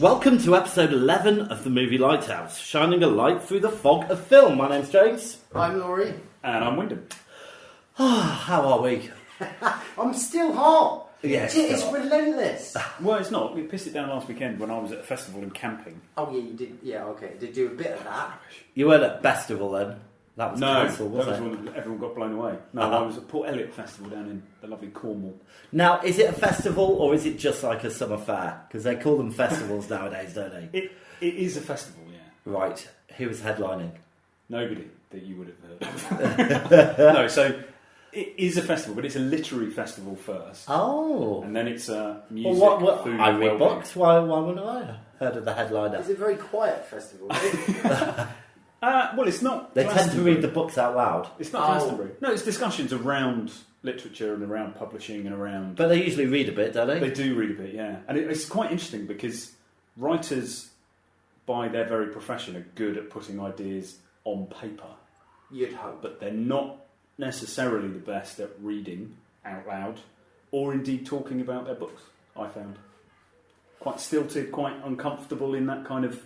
Welcome to episode 11 of the movie Lighthouse, shining a light through the fog of film. My name's James. I'm Laurie. And I'm Wyndham. How are we? I'm still hot. Yes, It's relentless. Well, it's not. We pissed it down last weekend when I was at a festival and camping. Oh yeah, you did. Yeah, okay. Did do a bit of that. You weren't at Festival then? That was cancelled, wasn't that was it? when everyone got blown away. No, I was at Port Eliot Festival down in the lovely Cornwall. Now, is it a festival or is it just like a summer fair? Because they call them festivals nowadays, don't they? It is a festival, yeah. Right. Who was headlining? Nobody that you would have heard of. No, so it is a festival, but it's a literary festival first. Oh. And then it's music, Well, food, I and read wellbeing. books. Why wouldn't I have heard of the headliner? It's a very quiet festival. Well, it's not. They tend to read the books out loud. It's not Glastonbury. No, it's discussions around literature and around publishing and around. But they usually read a bit, don't they? They do read a bit, yeah. And it's quite interesting because writers, by their very profession, are good at putting ideas on paper. You'd hope. But they're not necessarily the best at reading out loud or indeed talking about their books, I found. Quite stilted, quite uncomfortable in that kind of...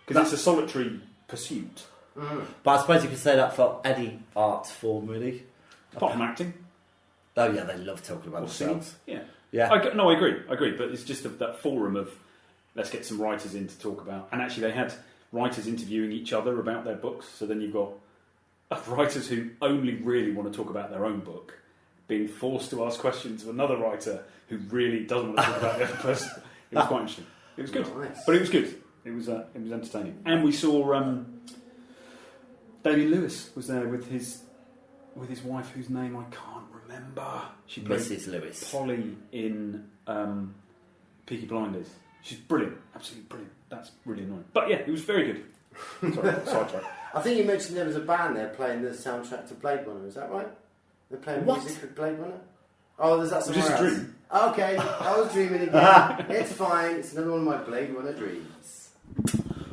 Because it's a solitary pursuit. Mm. But I suppose you could say that for any art form, really. Apart from acting. Oh yeah, they love talking about Or themselves. singing. Yeah. I agree. But it's just that forum of let's get some writers in to talk about. And actually, they had writers interviewing each other about their books. So then you've got writers who only really want to talk about their own book being forced to ask questions of another writer who really doesn't want to talk about the other person. It was quite interesting. It was good, Nice. but it was good. It was entertaining. And we saw David Lewis was there with his wife, whose name I can't remember. She played Mrs. Lewis. Polly in Peaky Blinders. She's brilliant, absolutely brilliant. That's really annoying. But yeah, it was very good. Sorry, sidetrack. I think you mentioned there was a band there playing the soundtrack to Blade Runner. Is that right? They're playing What? music with Blade Runner. Oh, is that Was somewhere this a else? dream? Okay, I was dreaming again. It's fine. It's another one of my Blade Runner dreams.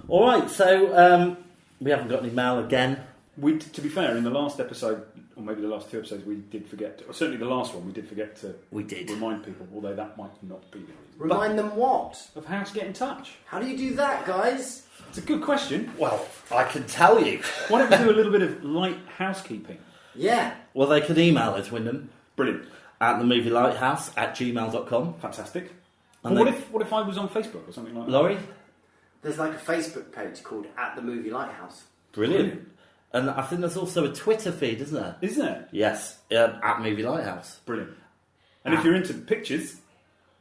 All right, so we haven't got any mail again. To be fair, in the last episode, or maybe the last two episodes, we did forget, or certainly the last one, we did forget to remind people, although that might not be the reason. Remind them what? Of how to get in touch. How do you do that, guys? It's a good question. Well, I can tell you. Why don't we do a little bit of light housekeeping? Yeah. Well, they could email us, Wyndham, Brilliant. at themovielighthouse@gmail.com. Fantastic. And Well, what if I was on Facebook or something like that? Laurie? There's like a Facebook page called @the Movie Lighthouse. Brilliant. And I think there's also a Twitter feed, isn't there? Isn't it? Yes, at Movie Lighthouse. Brilliant. And if you're into pictures,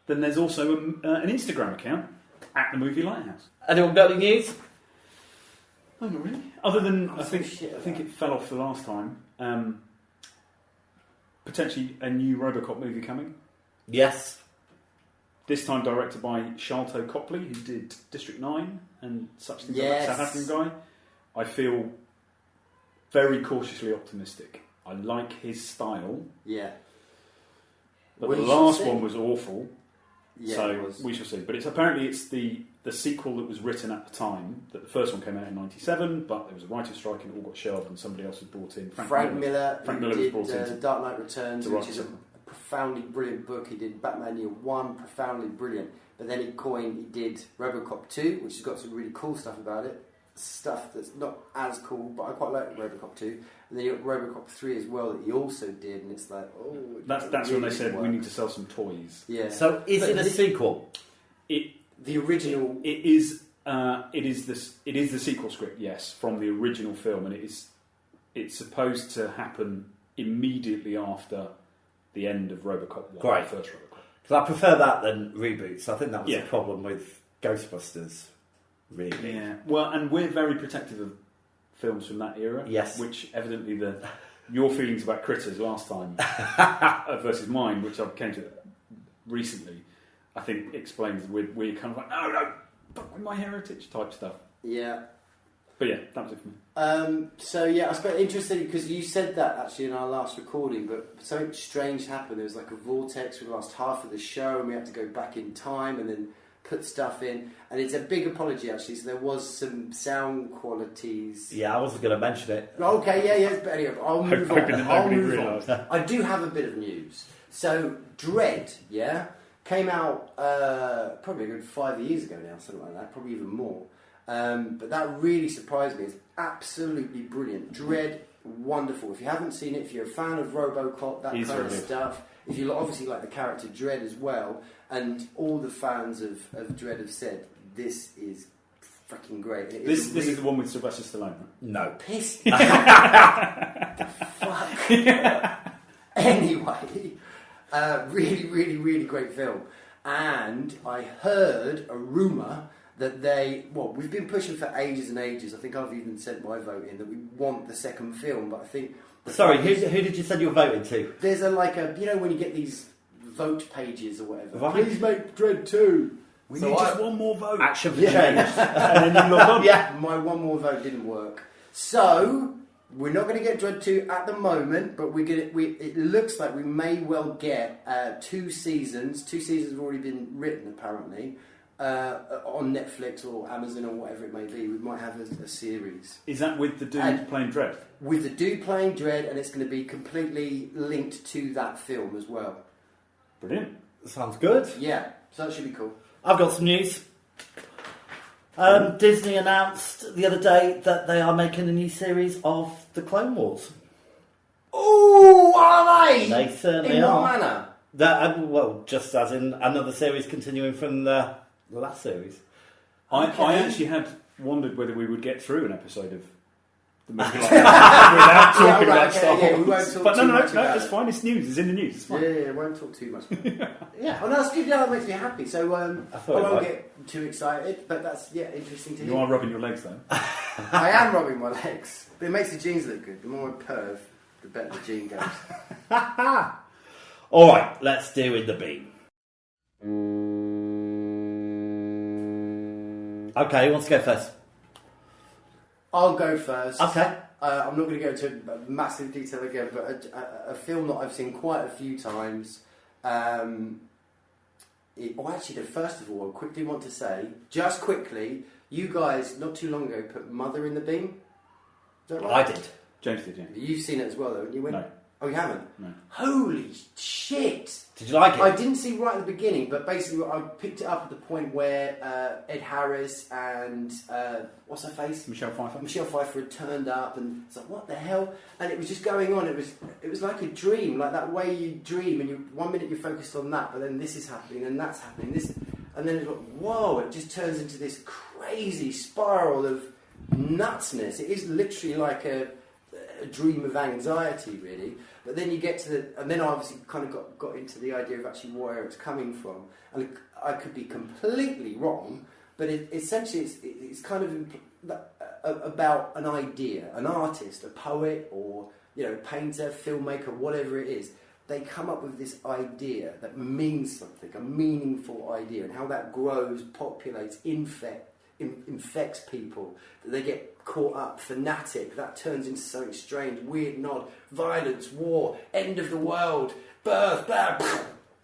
then there's also an Instagram account, @the Movie Lighthouse. Anyone got any news? Oh, not really. Other than, I some think shit it fell off the last time. Potentially a new RoboCop movie coming. Yes. This time directed by Sharlto Copley, who did District 9 and such things Yes. like that. South African guy. I feel very cautiously optimistic. I like his style. Yeah. But We the shall last see. one was awful. Yeah, So it was. we shall see. But it's the sequel that was written at the time. That the first one came out in '97, but there was a writer's strike and it all got shelved, and somebody else was brought in. Frank Miller, Frank who Miller was did brought in to Dark Knight Returns, write which is a something. profoundly brilliant book. He did Batman Year One, profoundly brilliant. But then he did RoboCop 2, which has got some really cool stuff about it. Stuff that's not as cool, but I quite like RoboCop 2. And then you got RoboCop 3 as well that he also did, and it's like, oh... That's when they said we need to sell some toys. Yeah. So is it a sequel? The original... It is the sequel script, yes, from the original film, and it's supposed to happen immediately after the end of RoboCop 1, Great. the first RoboCop. Because I prefer that than reboots. I think that was Yeah. the problem with Ghostbusters, really. Yeah, well, and we're very protective of films from that era. Yes. Which evidently your feelings about Critters last time versus mine, which I came to recently, I think explains we're kind of like, no, fuck with my heritage type stuff. Yeah. But yeah, that was it for me. So yeah, I was quite interested because you said that actually in our last recording, but something strange happened. There was like a vortex for the last half of the show, and we had to go back in time and then put stuff in. And it's a big apology actually. So there was some sound qualities. Yeah, I wasn't going to mention it. Okay, yeah. But anyway, I'll move on. Hoping that I'll nobody move realised. on. I do have a bit of news. So Dread, yeah. Came out probably a good 5 years ago now, something like that, probably even more. But that really surprised me. It's absolutely brilliant. Dredd, wonderful. If you haven't seen it, if you're a fan of RoboCop, that kind of stuff, if you obviously like the character Dredd as well, and all the fans of Dredd have said, this is freaking great. This is the one with Sylvester Stallone, right? No. Piss. The fuck? Anyway, really, really, really great film. And I heard a rumour that we've been pushing for ages and ages. I think I've even sent my vote in that we want the second film, but I think... Sorry, who did you send your vote into? There's when you get these vote pages or whatever. Right. Please make Dredd 2. We need just one more vote. Action for change. And then you log on. Yeah. My one more vote didn't work. So, we're not going to get Dredd 2 at the moment, but it looks like we may well get 2 seasons. 2 seasons have already been written, apparently, on Netflix or Amazon or whatever it may be. We might have a series. Is that with the dude playing Dredd? With the dude playing Dredd, and it's going to be completely linked to that film as well. Brilliant. Sounds good. Yeah, so that should be cool. I've got some news. Disney announced the other day that they are making a new series of the Clone Wars. Ooh, are they? They certainly in are. what manner? Well, just as in another series continuing from the last series. I actually had wondered whether we would get through an episode of the movie like that without talking about Star Wars. Yeah, we won't talk but too no, much it's about fine. It's news. It's in the news. It's fine. Yeah, won't talk too much. Yeah. Oh, no, that's good. That makes me happy. So I thought it won't might. get too excited, but that's interesting to hear. You are rubbing your legs though. I am rubbing my legs. But it makes the jeans look good. The more I perv, the better the jean goes. All right, let's do In the Beam. Okay, who wants to go first? I'll go first. Okay. I'm not going to go into massive detail again, but a film that I've seen quite a few times. First of all, I quickly want to say, just quickly, you guys not too long ago put Mother in the Beam. Is that right? I did. James did, yeah. You've seen it as well, though, haven't you? No. Oh, you haven't? No. Holy shit! Did you like it? I didn't see right at the beginning, but basically I picked it up at the point where Ed Harris and what's her face? Michelle Pfeiffer had turned up, and it's like, what the hell? And it was just going on. It was like a dream, like that way you dream, and you 1 minute you're focused on that, but then this is happening, and that's happening, and then it's like, whoa! It just turns into this crazy spiral of nutsness. It is literally like a dream of anxiety, really. But then you get to and then I obviously kind of got into the idea of actually where it's coming from. And I could be completely wrong, but essentially it's kind of about an idea, an artist, a poet, or painter, filmmaker, whatever it is. They come up with this idea that means something, a meaningful idea, and how that grows, populates, infects people, that they get caught up, fanatic, that turns into something strange, weird and odd, violence, war, end of the world, birth, blah,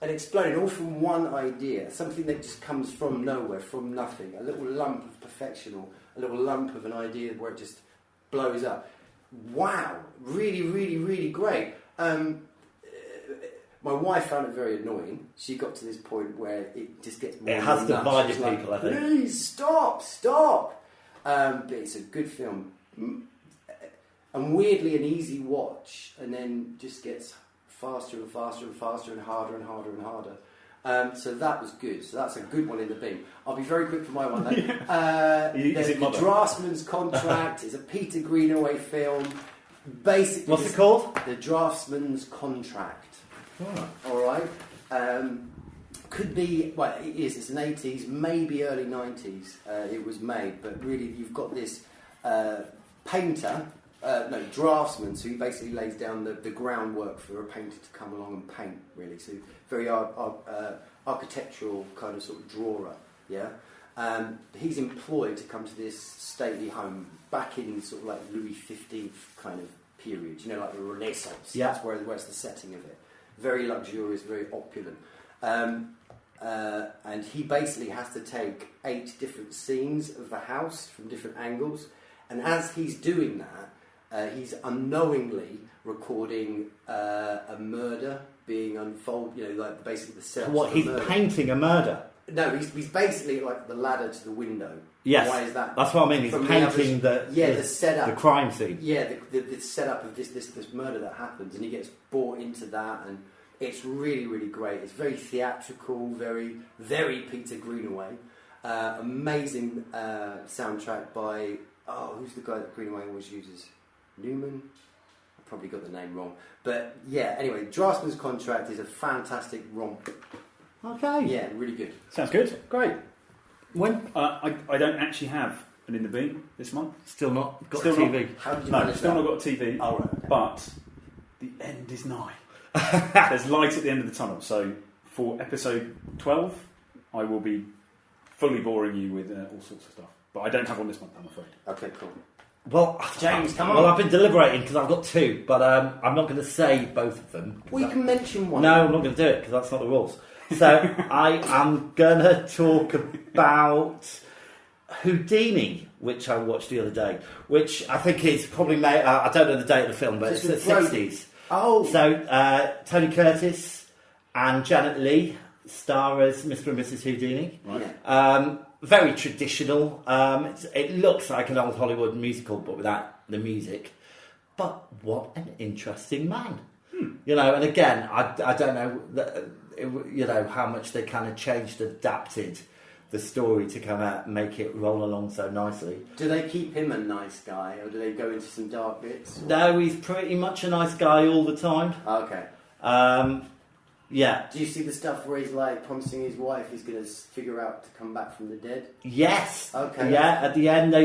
and exploding, all from one idea, something that just comes from nowhere, from nothing, a little lump of perfection, or a little lump of an idea where it just blows up. Wow, really, really, really great. My wife found it very annoying. She got to this point where it just gets more. It has and more divided nuts. people, I think. Please stop. But it's a good film, and weirdly an easy watch, and then just gets faster and faster and faster and harder and harder and harder. So that was good. So that's a good one in the beam. I'll be very quick for my one. The Draftsman's Contract is a Peter Greenaway film. Basically, what's it called? The Draftsman's Contract. Oh. All right. Could be, well, it is. It's an 80s, maybe early 90s. It was made, but really, you've got this draftsman. So he basically lays down the groundwork for a painter to come along and paint. Really, so very architectural kind of sort of drawer. Yeah. He's employed to come to this stately home back in sort of like Louis XV kind of period. Like the Renaissance. Yeah. That's where's the setting of it. Very luxurious, very opulent. And he basically has to take 8 different scenes of the house from different angles. And as he's doing that, he's unknowingly recording a murder being unfolded. You know, like basically the setup. What, he's painting a murder? No, he's basically like the ladder to the window. Yes. Why is that? That's what I mean. He's painting the setup, the crime scene. Yeah, the setup of this murder that happens, and he gets brought into that, and it's really, really great. It's very theatrical, very, very Peter Greenaway. Amazing soundtrack by who's the guy that Greenaway always uses? Newman. I probably got the name wrong, but yeah. Anyway, Draftsman's Contract is a fantastic romp. Okay. Yeah, really good. Sounds good. Great. When? I don't actually have an In the Bean this month. Still not got Still a TV. How did you No, manage still that? not got a TV. Oh, right, okay. But the end is nigh. There's light at the end of the tunnel. So for episode 12, I will be fully boring you with all sorts of stuff. But I don't have one this month, I'm afraid. Okay, cool. Well, James, come Well, on. I've been deliberating because I've got two, but I'm not going to say both of them. Well, you can mention one. No, I'm not going to do it because that's not the rules. So I am going to talk about Houdini, which I watched the other day, which I think is probably made. I don't know the date of the film, but it's the 60s. Oh. So Tony Curtis and Janet Leigh star as Mr. and Mrs. Houdini. Right. Yeah. Very traditional. It looks like an old Hollywood musical, but without the music. But what an interesting man. You know, and again, I don't know, how much they kind of changed, adapted the story to come out and make it roll along so nicely. Do they keep him a nice guy, or do they go into some dark bits? No, he's pretty much a nice guy all the time. Okay. Yeah. Do you see the stuff where he's like promising his wife he's going to figure out to come back from the dead? Yes. Okay. Yeah, at the end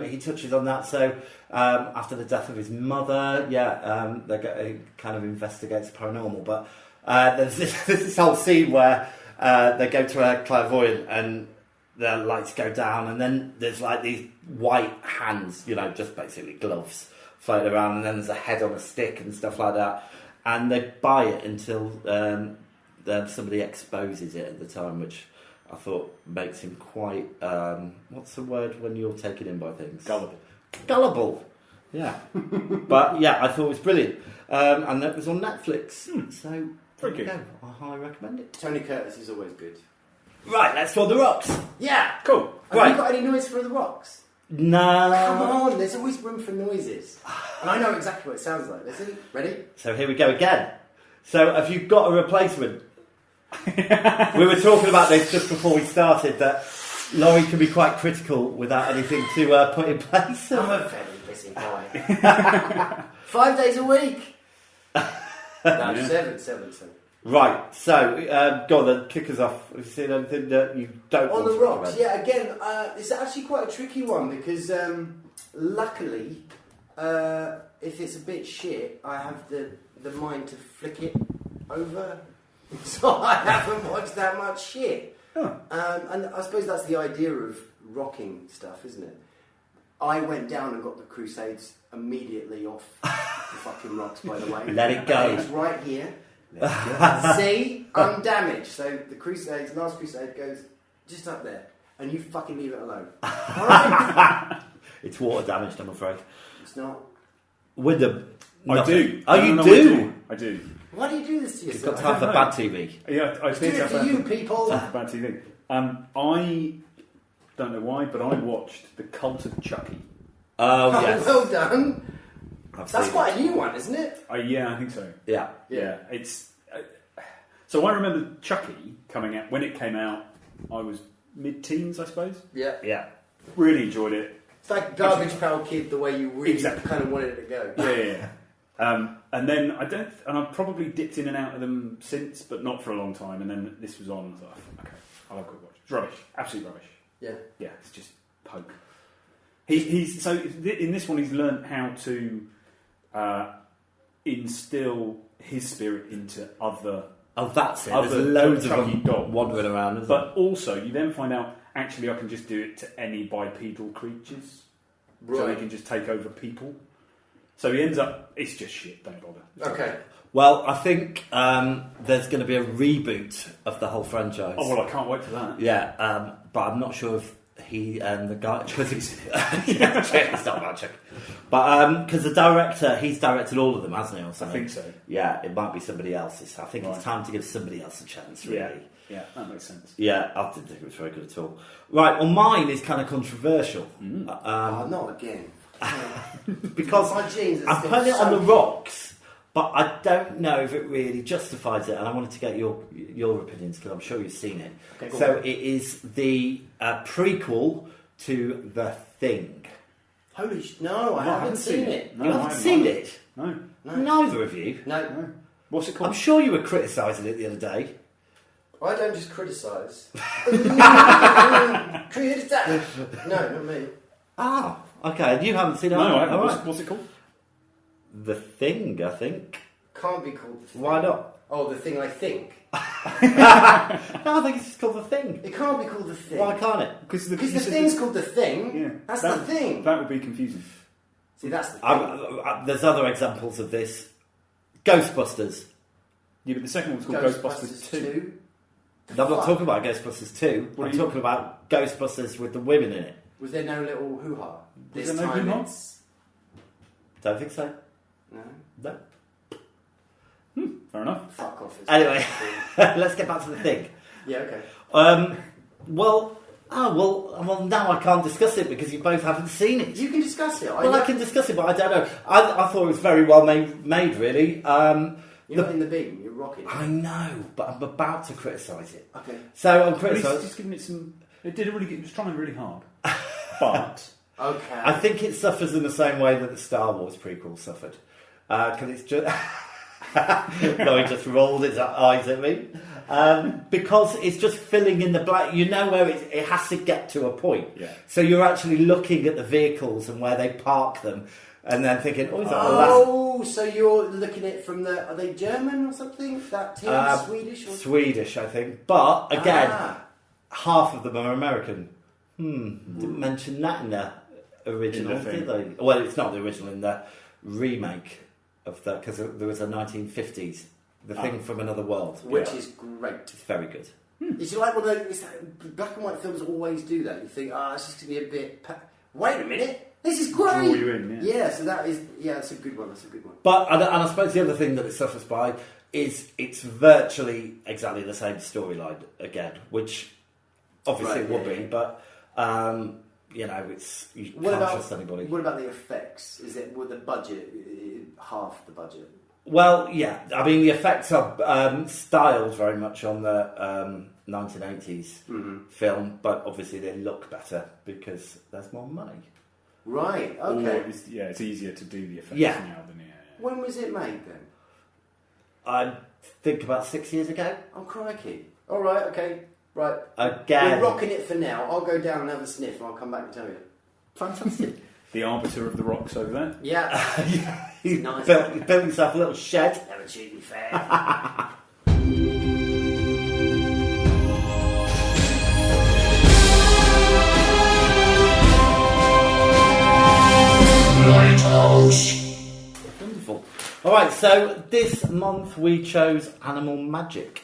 he touches on that. So after the death of his mother, he kind of investigates paranormal. But there's this whole scene where they go to a clairvoyant and the lights go down, and then there's like these white hands, just basically gloves floating around, and then there's a head on a stick and stuff like that. And they buy it until somebody exposes it at the time, which I thought makes him quite... what's the word when you're taken in by things? Gullible. Gullible, yeah. But yeah, I thought it was brilliant. And that was on Netflix. So there you go. I highly recommend it. Tony Curtis is always good. Right, let's draw the rocks. Yeah! Cool. Have you got any noise for the rocks? No. Come on, there's always room for noises. And I know exactly what it sounds like. Listen, ready? So here we go again. So have you got a replacement? We were talking about this just before we started, that Laurie can be quite critical without anything to put in place. I'm a very busy boy. 5 days a week. No, seven. Right, so go on then, kick us off. Have you seen anything that you don't On want the to rocks, recommend? yeah, again, it's actually quite a tricky one because luckily, if it's a bit shit, I have the mind to flick it over. So I haven't watched that much shit. Huh. And I suppose that's the idea of rocking stuff, isn't it? I went down and got the Crusades immediately off the fucking rocks, by the way. Let it go. It's right here. See? Undamaged. So the Crusades, last Crusade goes just up there. And you fucking leave it alone. Alright? It's water damaged, I'm afraid. It's not. With them. I do. Oh, you No, do? I do. Why do you do this to You've yourself? got time for bad TV. Yeah, I Do think it for you, people. bad TV. I don't know why, but I watched The Cult of Chucky. Oh, yes. Well done. I've That's seen quite it. a new one, isn't it? Yeah, I think so. Yeah. Yeah, it's. So I remember Chucky coming out when it came out. I was mid-teens, I suppose. Yeah. Yeah. Really enjoyed it. It's like Garbage Pail Kid, the way you really Exactly. kind of wanted it to go. Yeah. And then I've probably dipped in and out of them since, but not for a long time. And then this was on. I thought, okay, I'll have a quick watch. It's rubbish, absolute rubbish. Yeah. Yeah, it's just poke. He's so in this one he's learned how to instill his spirit into other. Oh, that's it. Other There's loads of Chucky them dogs. wandering around, isn't But also, you then find out actually I can just do it to any bipedal creatures, so he Right. can just take over people. So he ends up. It's just shit. Don't bother. Okay. Well, I think there's going to be a reboot of the whole franchise. Oh well, I can't wait for that. Yeah, but I'm not sure if he and the guy because it's not about Chucky, but because the director, he's directed all of them, hasn't he? Or I something? think so. Yeah, it might be somebody else's. I think Right. it's time to give somebody else a chance. Really. Yeah, that makes sense. Yeah, I didn't think it was very good at all. Right, well, mine is kind of controversial Not again. because My jeans are I still put it on the soaked. rocks, but I don't know if it really justifies it, and I wanted to get your opinions because I'm sure you've seen it. Okay, go So on. it is the prequel to The Thing. Holy no, I haven't seen it. No, You I haven't haven't seen either. it? No. No. Neither of you. No. What's it I'm called? sure you were criticising it the other day. I don't just criticise. Criticise. No, not me. Ah, okay. You haven't seen it? No, I haven't. All right. What's it called? The Thing, I think. Can't be called The Thing. Why not? Oh, The Thing I Think. No, I think it's just called The Thing. It can't be called The Thing. Why can't it? Because the thing's called The Thing. Yeah, That's that, the thing. That would be confusing. See, that's the thing. There's other examples of this. Ghostbusters. Yeah, but the second one's called Ghostbusters 2. No, I'm not talking about Ghostbusters 2. What I'm are you- talking about Ghostbusters with the women in it. Was there no little hoo-ha? Was This there no time hoo-ha? it's... Don't think so. No? No. Fair enough. Fuck off. It's Anyway, not. let's get back to The Thing. Yeah, okay. Well, now I can't discuss it because you both haven't seen it. You can discuss it. Well, I can discuss it, but I don't know. I thought it was very well made really. You're not in the beam, you're rocking it. I know, but I'm about to criticise it. Okay. So I'm But he's criticising. just giving it some. It did a really. It was trying really hard, but Okay. I think it suffers in the same way that the Star Wars prequel suffered. Because it's just... no, he just rolled his eyes at me. Because it's just filling in the blank. You know where it has to get to a point. Yeah. So you're actually looking at the vehicles and where they park them and then thinking, oh, is that the last... Oh, so you're looking at it from the... Are they German or something? That team? Swedish? Or... Swedish, I think. But, again, Ah. half of them are American. Didn't mention that in the original, In the thing. did they? Well, it's not the original, in the remake of the... Because there was a 1950s, The Thing from Another World. Which Yeah. is great. It's very good. It's like one of those... it's like black and white films always do that. You think, it's just going to be a bit... Wait a minute! This is great! Draw you in, yeah. Yeah, so that is... Yeah, that's a good one. That's a good one. But, and I suppose the other thing that it suffers by is it's virtually exactly the same storyline again, which obviously Right, it would yeah, be, yeah. but, you What can't about, trust anybody. what about the effects? Is it with the budget, half the budget? Well, yeah, I mean, the effects are styled very much on the 1980s film, but obviously they look better because there's more money. Right, or okay. it's easier to do the effects Yeah. now than When was it made then? I think about 6 years ago. Oh, crikey. All right, okay. Right. Again, We're rocking it for now. I'll go down and have a sniff and I'll come back and tell you. fantastic. the arbiter of the rocks over there. Yeah. Yeah, It's he nice. built himself a little shed. Never treat me fair. Wonderful. All right, so this month we chose Animal Magic.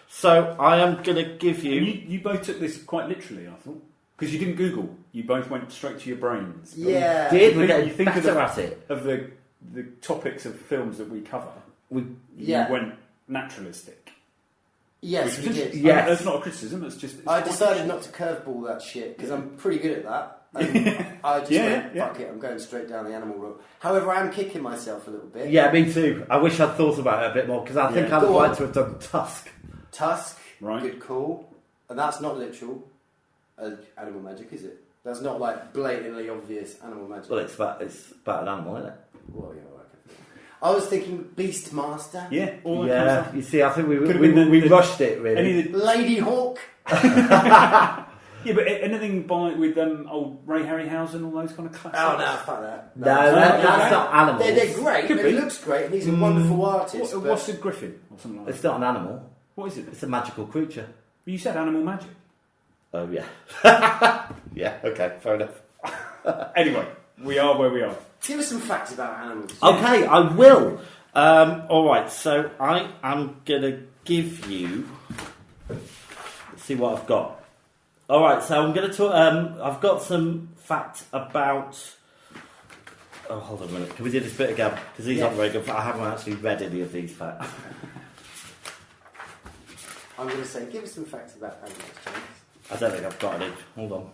So I am going to give And you... you both took this quite literally, I thought, because you didn't Google. You both went straight to your brains. Yeah. Did we You get think of better the- at it? Of the topics of films that we cover, you Yeah. went naturalistic. Yes, Which we is- did. I mean, Yes. that's not a criticism. It's just. It's I quite- decided not to curveball that shit because I'm pretty good at that. And I just Yeah, went, yeah. fuck it, I'm going straight down the animal route. However, I am kicking myself a little bit. Yeah, me too. I wish I'd thought about it a bit more because I think Yeah. I'd Go like on. to have done Tusk. Tusk, Right. good call. And that's not literal animal magic, is it? That's not like blatantly obvious animal magic. Well, it's about an animal, isn't it? Well, yeah, okay. I was thinking Beastmaster, Yeah. All that kind of Yeah, stuff. you see, I think Could have been we the- rushed it, really. Any of the, Lady Hawk. yeah, but anything with old Ray Harryhausen, all those kind of classics. Oh no, fuck that. No, that's not animals. They're great. Could It be. looks great, and he's a wonderful artist. but- What's a griffin or something like It's that? not an animal. What is it? It's a magical creature. You said animal magic. Oh, yeah. Yeah, okay, fair enough. Anyway, we are where we are. Give us some facts about animals. Okay, I will. All right, so I am going to give you... Let's see what I've got. All right, so I'm going to talk. I've got some facts about. Oh, hold on a minute. Can we do this bit again? Because these aren't very good. I haven't actually read any of these facts. I'm going to say, give us some facts about animals, James. I don't think I've got any. Hold on.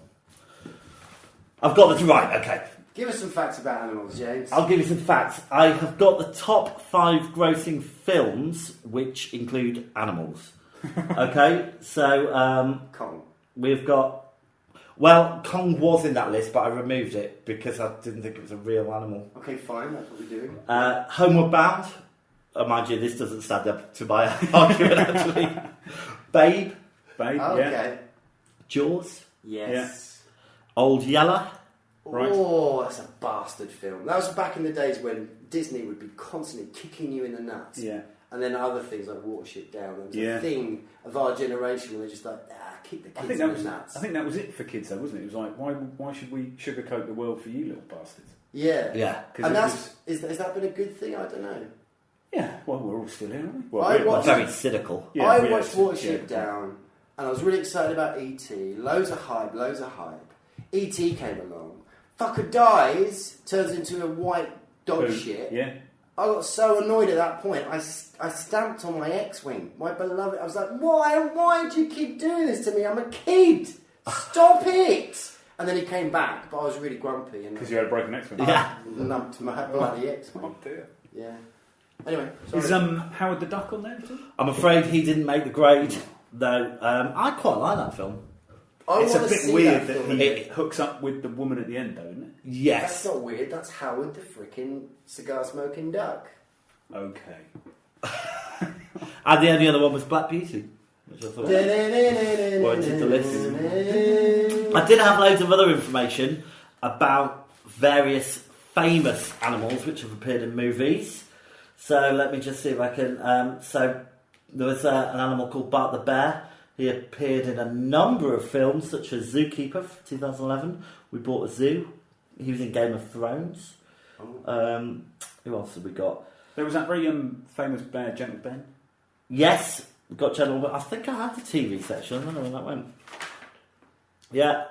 I've got this right. Okay. Give us some facts about animals, James. I'll give you some facts. I have got the top 5 grossing films which include animals. Okay, so Kong. we've got. Well, Kong was in that list, but I removed it because I didn't think it was a real animal. Okay, fine. That's what we're doing. Homeward Bound. Mind you, this doesn't stand up to my argument actually. Babe. Oh, yeah. okay. Jaws. Yes. Old Yeller. Right. Oh, that's a bastard film. That was back in the days when Disney would be constantly kicking you in the nuts. Yeah. And then other things like Watership Down. There was Yeah. a thing of our generation where they're just like, kick the kids in the nuts. I think that was it for kids, though, wasn't it? It was like, why should we sugarcoat the world for you, little bastards? Yeah. Yeah. And has that been a good thing? I don't know. Yeah. Well, we're all still here, aren't we? I Well, watched- Very cynical. Yeah, I yeah, watched Watership yeah. Down, and I was really excited about E.T. Loads of hype. E.T. came along. Fucker dies, turns into a white dog Boom. shit. Yeah. I got so annoyed at that point. I stamped on my X-Wing, my beloved. I was like, why do you keep doing this to me? I'm a kid. Stop it. And then he came back, but I was really grumpy. Because you had a broken X-Men. Yeah. Numped my bloody X-Wing. Oh dear. Yeah. Anyway, sorry. Is Howard the Duck on there too? I'm afraid he didn't make the grade, though. I quite like that film. I It's a wanna bit see weird that that film he again. hooks up with the woman at the end, though, isn't it? That's Yes. not weird. That's Howard the frickin' cigar-smoking duck. Okay. And the only other one was Black Beauty, which I thought warranted the list. I did have loads of other information about various famous animals which have appeared in movies. So let me just see if I can. So there was an animal called Bart the Bear. He appeared in a number of films, such as Zookeeper, 2011. We bought a zoo. He was in Game of Thrones. Who else have we got? There was that very famous bear, Gentle Ben. Yes, we got General. I think I had the TV section. I don't know when that went. Yeah.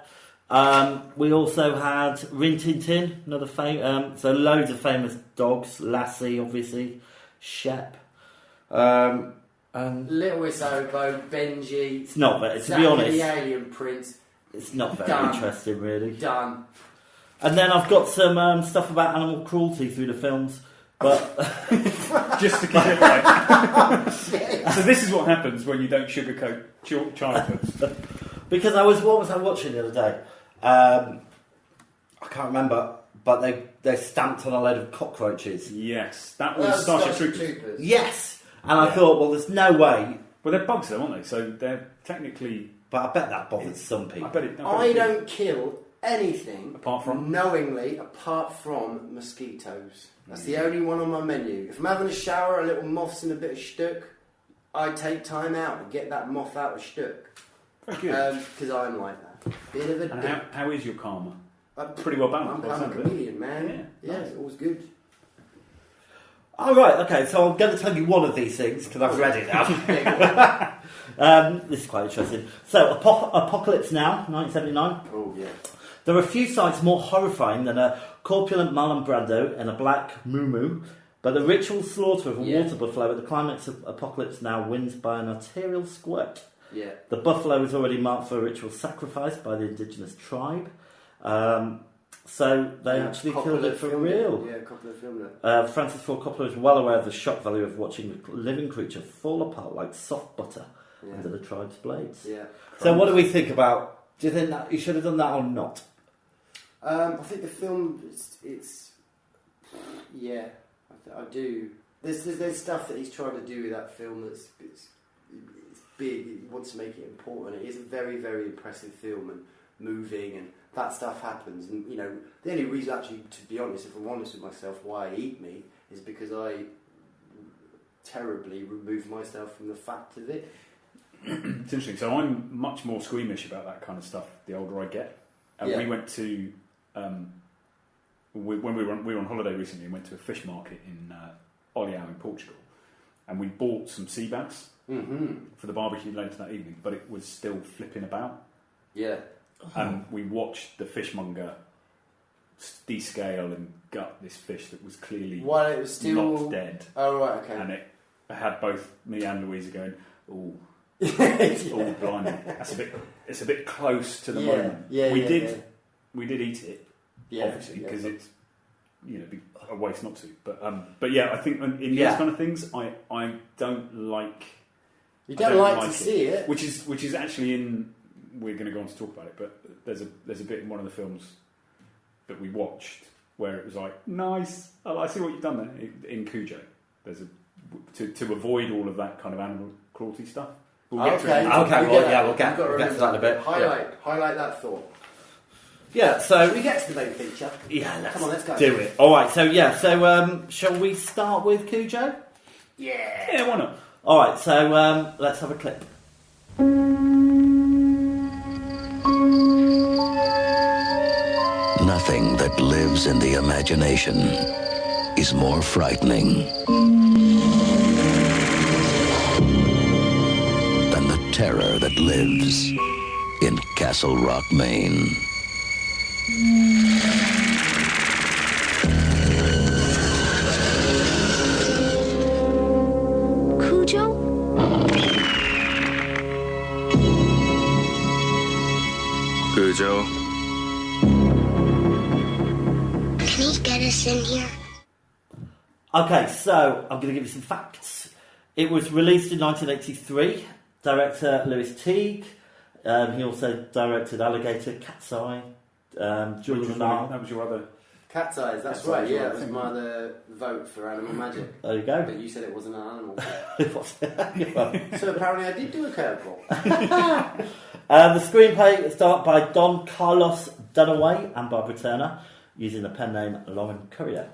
We also had Rin Tin Tin, another so loads of famous dogs. Lassie, obviously. Shep. And Little Miss Obo, Benji. it's not very, to Zack be and honest, the Alien Prince. it's not very Done. interesting, really. Done. And then I've got some stuff about animal cruelty through the films, but Just to keep it light. So this is what happens when you don't sugarcoat childhoods. because what was I watching the other day? I can't remember, but they stamped on a load of cockroaches. Yes, that was Starship Troopers. Yes, and I Yeah. thought, well, there's no way. Well, they're bugs, though, aren't they? So they're technically. But I bet that bothered some people. I bet it. I don't kill anything Apart from? knowingly, apart from mosquitoes. That's the only one on my menu. If I'm having a shower, a little moth's in a bit of shtuck, I take time out and get that moth out of shtuck. Very good. Because I'm like that. Bit of a And dick. how is your karma? I'm Pretty well balanced. by the a sound of it. comedian, man. Yeah, Yeah, nice. it's always good. Oh, right, okay, so I'm going to tell you one of these things, because I've read it now. This is quite interesting. So, Apocalypse Now, 1979. Oh, yeah. There are few sights more horrifying than a corpulent Marlon Brando in a black muumuu, but the ritual slaughter of a water buffalo at the climax of Apocalypse Now wins by an arterial squirt. Yeah. The buffalo is already marked for a ritual sacrifice by the indigenous tribe. So they actually killed it for real. Yeah, Coppola filmed it. Francis Ford Coppola is well aware of the shock value of watching the living creature fall apart like soft butter under the tribe's blades. Yeah. So what do we think about? Do you think that you should have done that or not? I think the film, it's yeah, I do. There's stuff that he's trying to do with that film that's it's big. He wants to make it important. It is a very, very impressive film and moving, and that stuff happens. And you know, the only reason, actually, to be honest, if I'm honest with myself, why I eat meat is because I terribly remove myself from the fact of it. It's interesting. So I'm much more squeamish about that kind of stuff the older I get. And we went to when we were on holiday recently. We went to a fish market in Oliao in Portugal, and we bought some sea bass for the barbecue later that evening. But it was still flipping about, Yeah. And we watched the fishmonger descale and gut this fish that was clearly While it was still not dead. Oh right, okay. And it had both me and Louisa going, "Ooh, yeah. oh, blimey, it's a bit close to the Yeah, moment." yeah, we yeah, did yeah. we did eat it, Yeah, obviously, yeah. because it's be a waste not to. But yeah, I think in these Yeah. kind of things, I don't like. You I don't like to see it. which is actually in. We're going to go on to talk about it, but there's a bit in one of the films that we watched where it was like, nice. Oh, I see what you've done there in Cujo. There's to avoid all of that kind of animal cruelty stuff. We'll get to it. Okay, well, You've got to we'll get to that in a bit. Highlight that thought. Yeah, so Should we get to the main feature? yeah, Come on, let's go. do it. All right, so shall we start with Cujo? Yeah, why not? All right, so let's have a clip. Nothing that lives in the imagination is more frightening than the terror that lives in Castle Rock, Maine. Cujo? Cujo. Can he get us in here? Okay, so I'm going to give you some facts. It was released in 1983. Director Louis Teague. He also directed Alligator, Cat's Eye, Julian Arm. That was your other. Cat's eyes, that's Cat's right, eyes, yeah, right, that was I my think. other vote for Animal Magic. There you go. But you said it wasn't an animal. The So apparently I did do a curveball. screenplay is done by Don Carlos Dunaway and Barbara Turner, using the pen name Lauren Currier.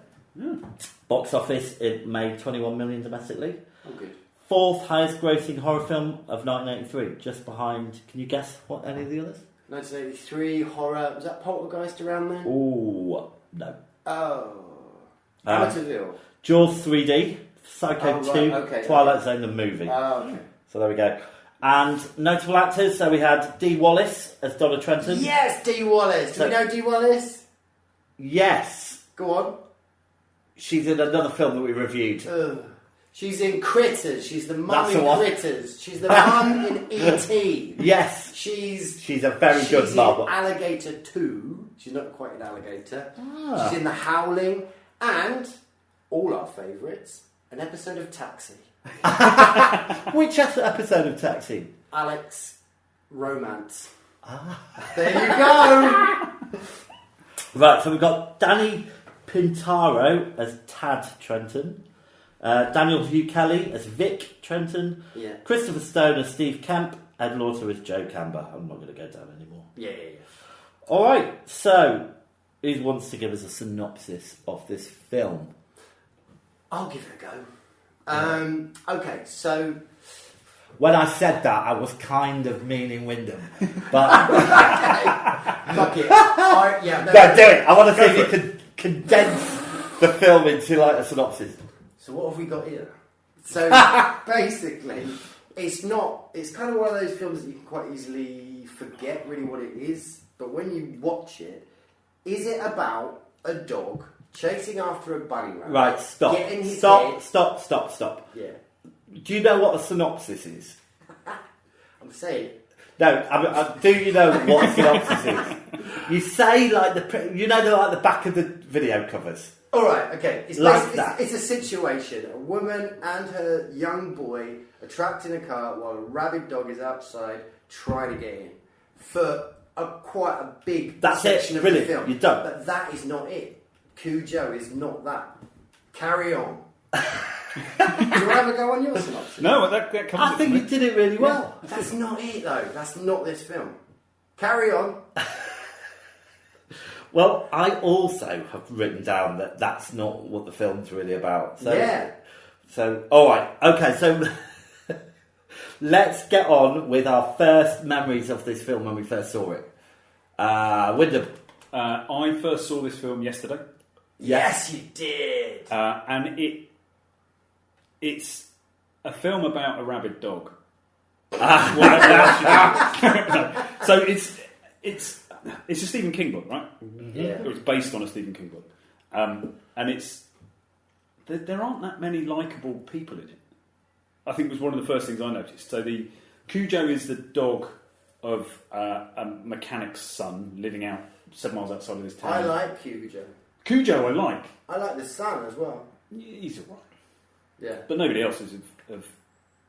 Box office, it made 21 million domestically. Oh, good. Fourth highest grossing horror film of 1983, just behind, can you guess what any of the others? 1983, horror. Was that Poltergeist around then? Ooh, no. Oh. Amityville. Jaws 3D, Psycho Oh, right, 2, okay, Twilight Zone the movie. Oh, okay. So there we go. And notable actors, so we had Dee Wallace as Donna Trenton. Yes, Dee Wallace. Do we know Dee Wallace? Yes. Go on. She's in another film that we reviewed. Ugh. She's in Critters. She's the mum That's the in one. Critters. She's the mum in E.T. Yes. She's a very good in mum. Alligator 2. She's not quite an alligator. Ah. She's in The Howling. And, all our favourites, an episode of Taxi. Which episode of Taxi? Alex Romance. Ah. There you go. Right, so we've got Danny Pintaro as Tad Trenton. Daniel Hugh Kelly as Vic Trenton. Yeah. Christopher Stone as Steve Kemp. Ed Lauter as Joe Camber. I'm not going to go down anymore. Yeah. Alright, so who wants to give us a synopsis of this film? I'll give it a go. Okay, so... When I said that, I was kind of meaning Wyndham. But Fuck it. no, do it. I want to see if you can condense the film into like a synopsis. So what have we got here? So basically, it's kind of one of those films that you can quite easily forget really what it is. But when you watch it, is it about a dog chasing after a bunny rabbit? Right, stop. Getting his Stop. head- Yeah. Do you know what a synopsis is? I'm saying. No, do you know what a synopsis is? You say like the back of the video covers. All right, okay. It's Like basically that. it's a situation. A woman and her young boy are trapped in a car while a rabid dog is outside trying to get in for quite a big That's section it, of really? the film. You're done. But that is not it. Cujo is not that. Carry on. Do you ever go on your synopsis? No, that covers I it think for you me. did it really well. That's not it though. That's not this film. Carry on. Well, I also have written down that that's not what the film's really about. So, Yeah. So, all right, okay. So, let's get on with our first memories of this film when we first saw it. Wyndham. I first saw this film yesterday, Yes, you did. and it's a film about a rabid dog. Whatever else you do. So it's a Stephen King book, right? Yeah. It was based on a Stephen King book, and there aren't that many likeable people in it. I think it was one of the first things I noticed. So the Cujo is the dog of a mechanic's son living out 7 miles outside of this town. I like Cujo. Cujo, I like. I like the son as well. He's alright. Yeah. But nobody else is of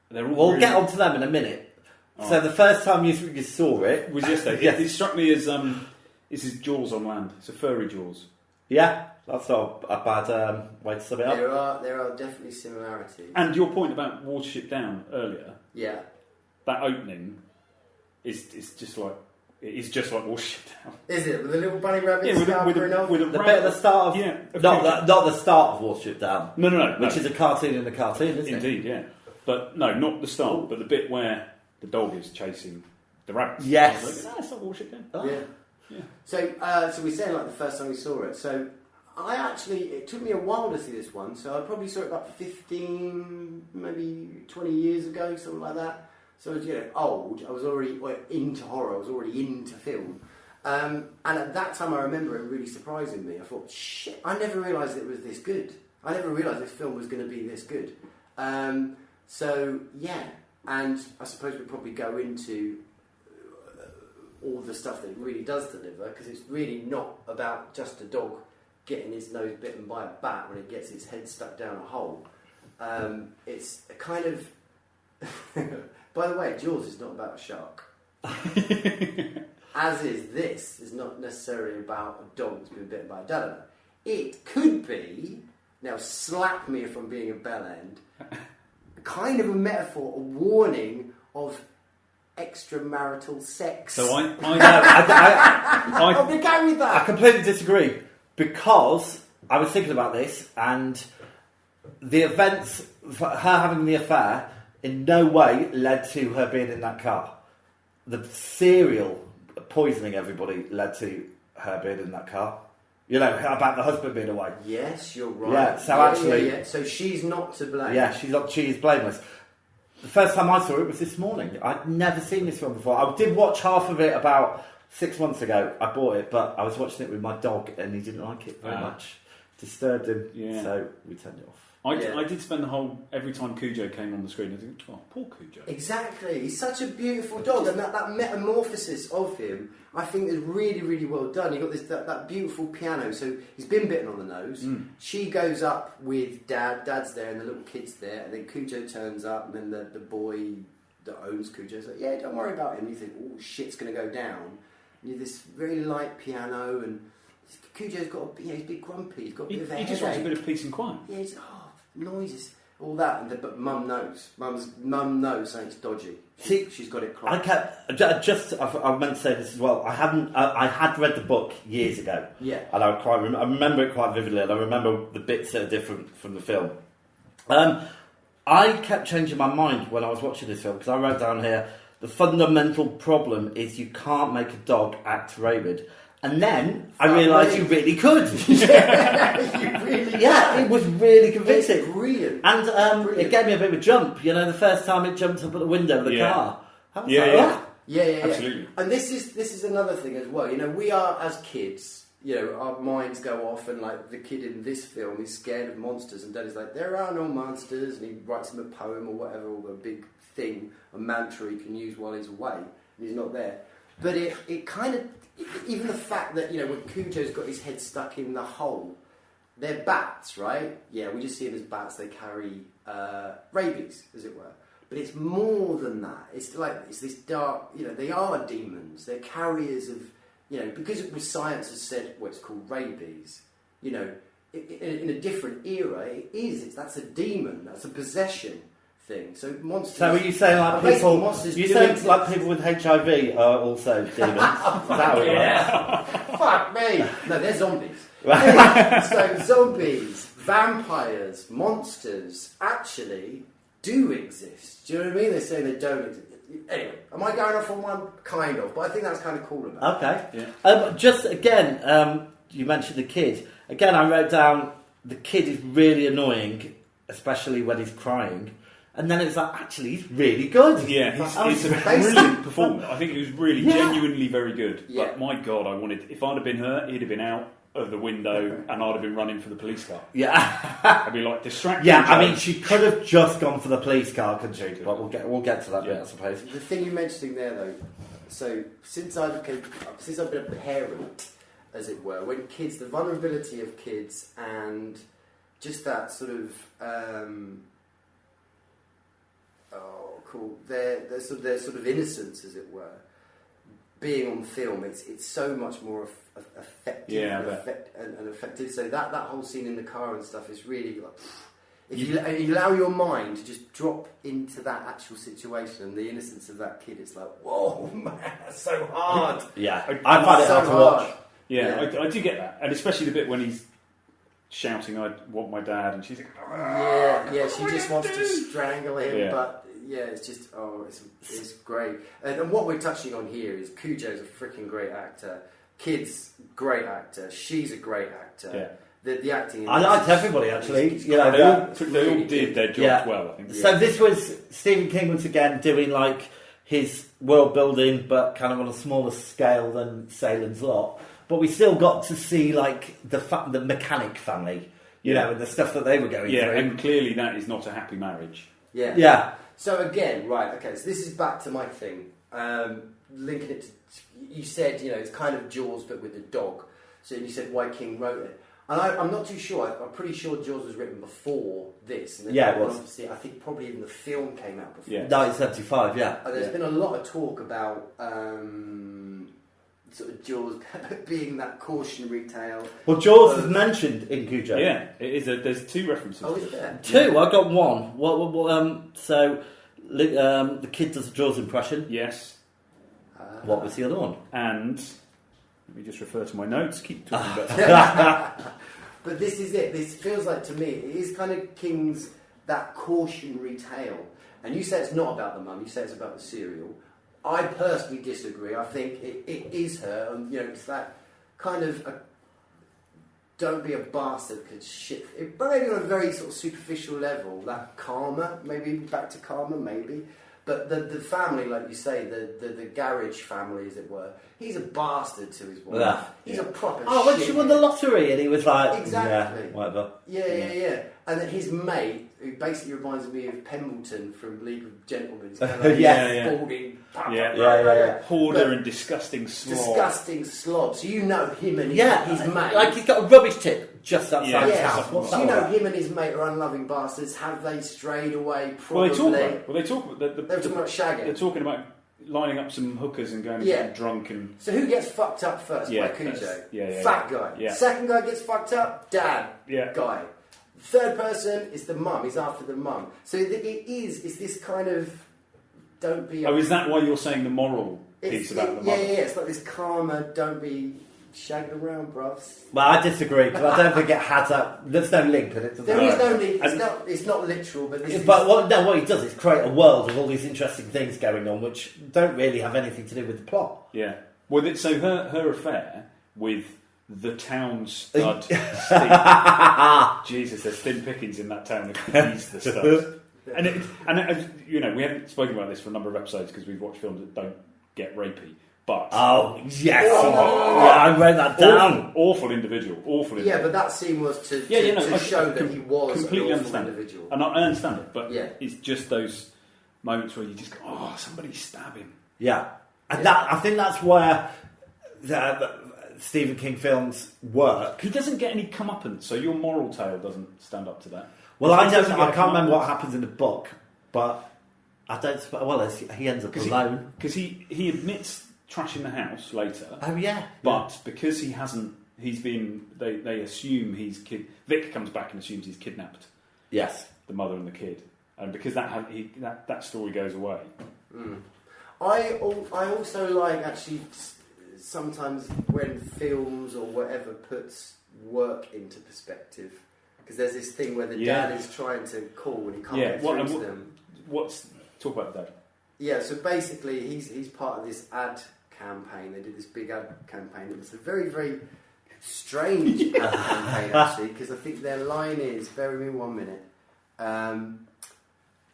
they're all We'll really- get on to them in a minute. Oh. So the first time you saw it was yesterday. Yes. It struck me as this is Jaws on land. It's a furry Jaws. Yeah, that's not a bad way to sum it up. There are definitely similarities. And your point about Watership Down earlier, Yeah. that opening is just like Watership Down. Is it? With a little bunny rabbit Yeah, with a scampering off? with a The rabbit- bit at the start of yeah, not the start of Watership Down, no, which is a cartoon in a cartoon, isn't it? indeed, yeah. But no, not the start, but the bit where the dog is chasing the rabbits. Yes. I was like, it's not Watership Down. Oh. Yeah. Yeah. So we're saying like the first time we saw it. So it took me a while to see this one. So I probably saw it about 15, maybe 20 years ago, something like that. So I was old. I was already into horror. I was already into film. And at that time, I remember it really surprising me. I thought, shit! I never realised it was this good. I never realised this film was going to be this good. So yeah, and I suppose we'll probably go into all the stuff that it really does deliver, because it's really not about just a dog getting his nose bitten by a bat when it gets its head stuck down a hole. It's a kind of... By the way, Jaws is not about a shark. As is this. Is not necessarily about a dog that's been bitten by a dad. It could be, now slap me if I'm being a bell end, kind of a metaphor, a warning of extramarital sex. So I know. I'll be going with I that. completely disagree, because I was thinking about this, and the events, her having the affair, in no way led to her being in that car. The serial poisoning everybody led to her being in that car. You know, about the husband being away. Yes, you're right. Yeah, so actually... Yeah. So she's not to blame. Yeah, she is blameless. The first time I saw it was this morning. I'd never seen this film before. I did watch half of it about 6 months ago. I bought it, but I was watching it with my dog and he didn't like it very much. Disturbed him, so we turned it off. I did spend every time Cujo came on the screen, I think, oh, poor Cujo. Exactly. He's such a beautiful dog, and that metamorphosis of him, I think, is really, really well done. You've got that beautiful piano. So he's been bitten on the nose. She goes up with Dad. Dad's there, and the little kid's there. And then Cujo turns up, and then the boy that owns Cujo's like, yeah, don't worry about him. You think, oh, shit's going to go down. And you have this very light piano, and Cujo's got he's a bit grumpy. He's got a bit of a He just wants a headache. bit of peace and quiet. Yeah, he's noises, all that, but Mum knows. Mum knows something's dodgy. She's got it clocked. I meant to say this as well. I had read the book years ago. Yeah. And I remember it quite vividly, and I remember the bits that are different from the film. I kept changing my mind when I was watching this film, because I wrote down here, the fundamental problem is you can't make a dog act rabid. And then I realised you really could. You really Yeah, it was really convincing. It's brilliant. And Brilliant. it gave me a bit of a jump, the first time it jumped up at the window of the car. I was like, Yeah. "Oh." Yeah. Absolutely. And this is another thing as well. We are, as kids, our minds go off, and like the kid in this film is scared of monsters, and Daddy's like, there are no monsters, and he writes him a poem or whatever, or a big thing, a mantra he can use while he's away, and he's not there. But it kind of, even the fact that, when Cujo's got his head stuck in the hole, they're bats, right? Yeah, we just see them as bats. They carry rabies, as it were. But it's more than that. It's this dark, they are demons. They're carriers of, because science has said, it's called rabies, in a different era, that's a demon, that's a possession thing. So monsters... So are you saying like people... like people with HIV are also demons? Is that how it works? Fuck me! No, they're zombies. So zombies, vampires, monsters actually do exist. Do you know what I mean? They're saying they don't exist. Anyway, am I going off on one? Kind of, but I think that's kind of cool about it. Okay. Yeah. Just again, you mentioned the kid. Again, I wrote down the kid is really annoying, especially when he's crying. And then it's like, actually, he's really good. Yeah, it's a Basically- brilliant performance. I think it was really Yeah. genuinely very good. Yeah. But my God, if I'd have been her, he'd have been out of the window and I'd have been running for the police car. Yeah. I'd be like distracted. Yeah, I mean, she could have just gone for the police car, couldn't she? She could. But we'll get to that bit, Yeah. I suppose. The thing you're mentioning there, though, so since I've been a parent, as it were, when kids, the vulnerability of kids and just that sort of, their sort of innocence, as it were, being on film, it's so much more effective, Yeah, and effective. So that whole scene in the car and stuff is really like. If you allow your mind to just drop into that actual situation and the innocence of that kid, it's like, whoa, man, that's so hard. Yeah, I find it So hard to watch. Yeah, I do get that. And especially the bit when he's shouting, I want my dad, and she's like, Yeah, she just wants to strangle him, Yeah. but yeah, it's just, it's great. And what we're touching on here is Cujo's a freaking great actor, Kid's great actor, she's a great actor. Yeah. The acting in I this liked is- everybody, actually. is You know, they all did their job Yeah. well, I think. So this was Stephen King once again doing like his world building, but kind of on a smaller scale than Salem's Lot. But we still got to see like the mechanic family, you know, and the stuff that they were going Yeah, through. and clearly that is not a happy marriage. Yeah. Yeah. So again, right, okay, so this is back to my thing. Linking it to, you said, you know, it's kind of Jaws but with the dog. So you said why King wrote it. And I'm not too sure, I'm pretty sure Jaws was written before this. And then Yeah, it was. Obviously, I think probably even the film came out before. Yeah. 1975, yeah. And there's Yeah. been a lot of talk about sort of Jaws being that cautionary tale. Well, Jaws is mentioned in Cujo. Yeah, it is. There's two references. Oh, is there? Two, I got one. The kid does a Jaws impression. Yes, What was the other one? and let me just refer to my notes. Keep talking about But this is it. This feels like, to me, it is kind of King's, that cautionary tale. And you say it's not about the mum, you say it's about the serial. I personally disagree. I think it is her, and you know, it's that kind of don't be a bastard because shit. But maybe on a very sort of superficial level, that karma, maybe back to karma, maybe. But the family, like you say, the garage family, as it were, he's a bastard to his wife. Yeah. He's a proper. Oh, when she won the shithead. lottery, and he was like, Exactly. yeah, whatever. Yeah. And then his mate, who basically reminds me of Pemberton from League of Gentlemen. He's kind of like Yeah. balding, Yeah. hoarder But and disgusting slob. disgusting slob. So you know him and his mate. like he's got a rubbish tip just outside Yeah. his yeah, house. What's so that you know about? him and his mate are unloving bastards. Have they strayed away? Well, Probably. they talk about. They were talking about shagging. They're talking about lining up some hookers and going and Yeah. getting drunk and. So who gets fucked up first? Yeah, By Cujo. that's- yeah, Fat yeah. guy. Yeah. Second guy gets fucked up. Dad. Yeah. Guy. Third person is the mum. He's after the mum. So it is. It's this kind of don't be. Oh, is that why you're saying the moral piece about the mother? Yeah. It's like this karma. Don't be shagging around, bruvs. Well, I disagree because I don't think it has that. There's no link in it. does There there? is no need. And- It's not literal, but this is. But what he does is create a world of all these interesting things going on, which don't really have anything to do with the plot. Yeah. Well, so her affair with the town stud Steve. Jesus, there's thin pickings in that town. He's the stud. And you know, we haven't spoken about this for a number of episodes because we've watched films that don't get rapey. But Oh yes, yeah, Oh. I wrote that down. awful individual. Yeah, but that scene was to I show that he was completely an awful understand individual. it. And I understand it, but Yeah. it's just those moments where you just go, "Oh, somebody stab him." Yeah, and that I think that's where the Stephen King films work. He doesn't get any comeuppance, so your moral tale doesn't stand up to that. Well, He I doesn't don't. get I a can't remember what comeuppance. happens in the book, but I don't. Well, he ends up alone. Because he admits trashing the house later. Oh yeah, But because he hasn't, he's been. They assume he's Vic comes back and assumes he's kidnapped yes. the mother and the kid, and because that story goes away. I also like actually sometimes when films or whatever puts work into perspective, because there's this thing where the Yeah. dad is trying to call and he can't Yeah. get through to What, them. what's talk about that? Yeah, so basically he's part of this ad campaign. They did this big ad campaign. It was a very, very strange ad campaign actually, because I think their line is, bear with me 1 minute,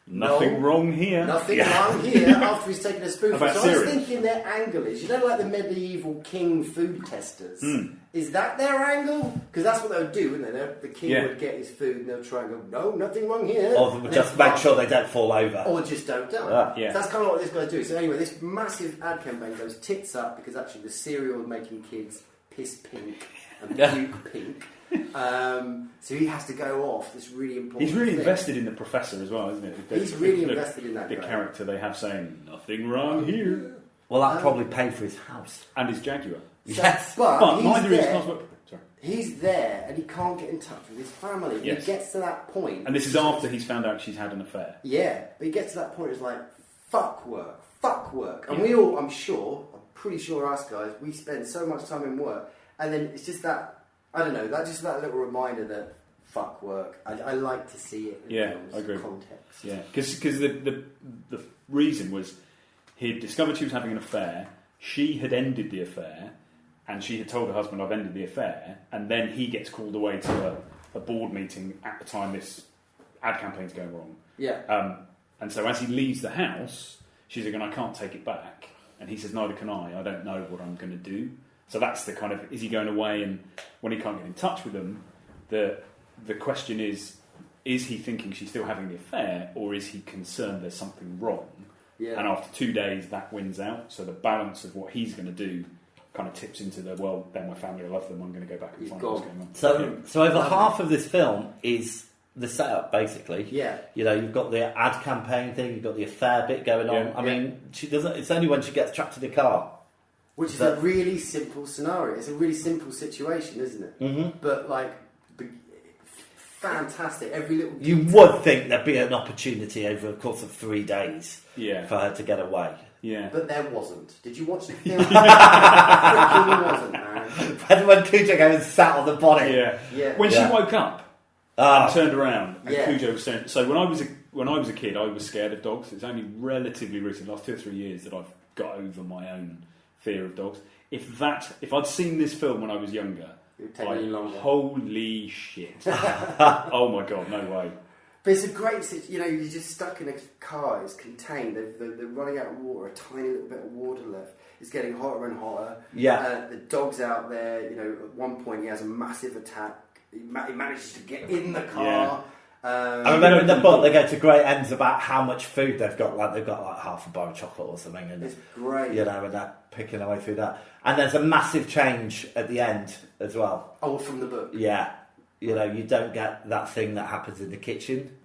Nothing wrong here. Nothing wrong here after he's taken a spoonful. About So I was cereal. thinking their angle is, like the medieval king food testers. Is that their angle? Because that's what they would do, wouldn't they? The king would get his food and they'll try and go, no, nothing wrong here. Or just make sure they don't fall over. Or just don't die. Yeah. So that's kind of what this guy's doing. So anyway, this massive ad campaign goes tits up because actually the cereal is making kids piss pink and puke pink. So he has to go off this really important He's really thing. invested in the professor as well, isn't it? He's really invested in that the guy. character they have saying nothing wrong here, Well, that probably paid for his house. and his Jaguar. Yes. But he's neither is there, Cosmo. Sorry. he's there and he can't get in touch with his family. Yes. He gets to that point. And this is after he's found out she's had an affair. Yeah, but he gets to that point, it's like, fuck work. And Yeah. we all, I'm pretty sure us guys, we spend so much time in work, and then it's just that, I don't know, that little reminder that fuck work. I like to see it in films, I agree. context. Yeah, because the reason was he had discovered she was having an affair, she had ended the affair, and she had told her husband, I've ended the affair, and then he gets called away to a board meeting at the time this ad campaign's going wrong. Yeah. And so as he leaves the house, she's going, I can't take it back. And he says, neither can I don't know what I'm going to do. So that's the kind of, is he going away, and when he can't get in touch with them, the question is he thinking she's still having the affair, or is he concerned there's something wrong? Yeah. And after 2 days, that wins out. So the balance of what he's going to do kind of tips into the, well, they're my family, I love them, I'm going to go back and find out what's going on. So over half of this film is the setup, basically. Yeah. You know, you've got the ad campaign thing, you've got the affair bit going on. Yeah. I mean, she doesn't. It's only when she gets trapped in the car. Which is a really simple scenario. It's a really simple situation, isn't it? Mm-hmm. But fantastic. Every little You detail. would think there'd be an opportunity over the course of 3 days for her to get away. Yeah. But there wasn't. Did you watch the film? There freaking wasn't, man. When Cujo goes and sat on the bonnet. Yeah. When she woke up and turned around, and Cujo was saying, so when I was a kid, I was scared of dogs. It's only relatively recent, last 2 or 3 years, that I've got over my own fear of dogs. If I'd seen this film when I was younger, it would take me longer. Holy shit! Oh my god, no way. But it's a great situation. You know, you're just stuck in a car. It's contained. They're running out of water. A tiny little bit of water left. It's getting hotter and hotter. Yeah. The dog's out there. You know, at one point he has a massive attack. He manages to get in the car. Yeah. I remember in the book they go to great ends about how much food they've got. Like they've got like half a bar of chocolate or something, and It's great. you know, and that picking their way through that. And there's a massive change at the end as well. Oh, from the book. Yeah, you know, you don't get that thing that happens in the kitchen.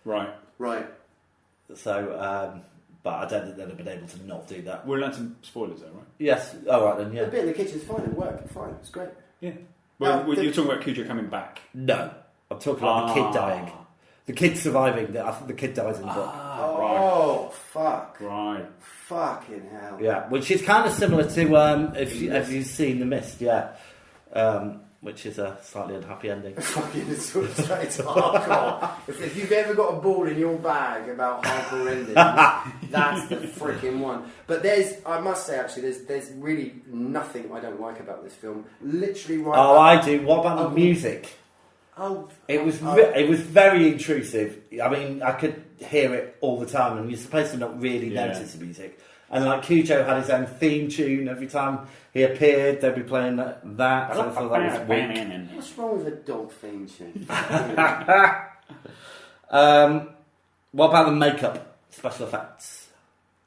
Right. So, but I don't think they'd have been able to not do that. We're allowed some spoilers though, right? Yes. All right then. The Yeah. bit in the kitchen's fine. It worked. Fine. It's great. Yeah. Well, No, you're talking about Cujo coming back. No, I'm talking about the kid dying. The kid surviving. I think the kid dies in the book. Oh, fuck. Right. Fucking hell. Yeah, which is kind of similar to if you've seen The Mist, which is a slightly unhappy ending. Fucking it's hardcore. If you've ever got a ball in your bag about hardcore endings, that's the freaking one. But I must say actually, there's really nothing I don't like about this film. Literally right. Oh, I do. What about the music? It was very intrusive. I mean, I could hear it all the time, and you're supposed to not really notice the music. And like Cujo had his own theme tune every time he appeared. They'd be playing that. So I thought that was weak. What's wrong with a dog theme tune? What about the makeup, special effects?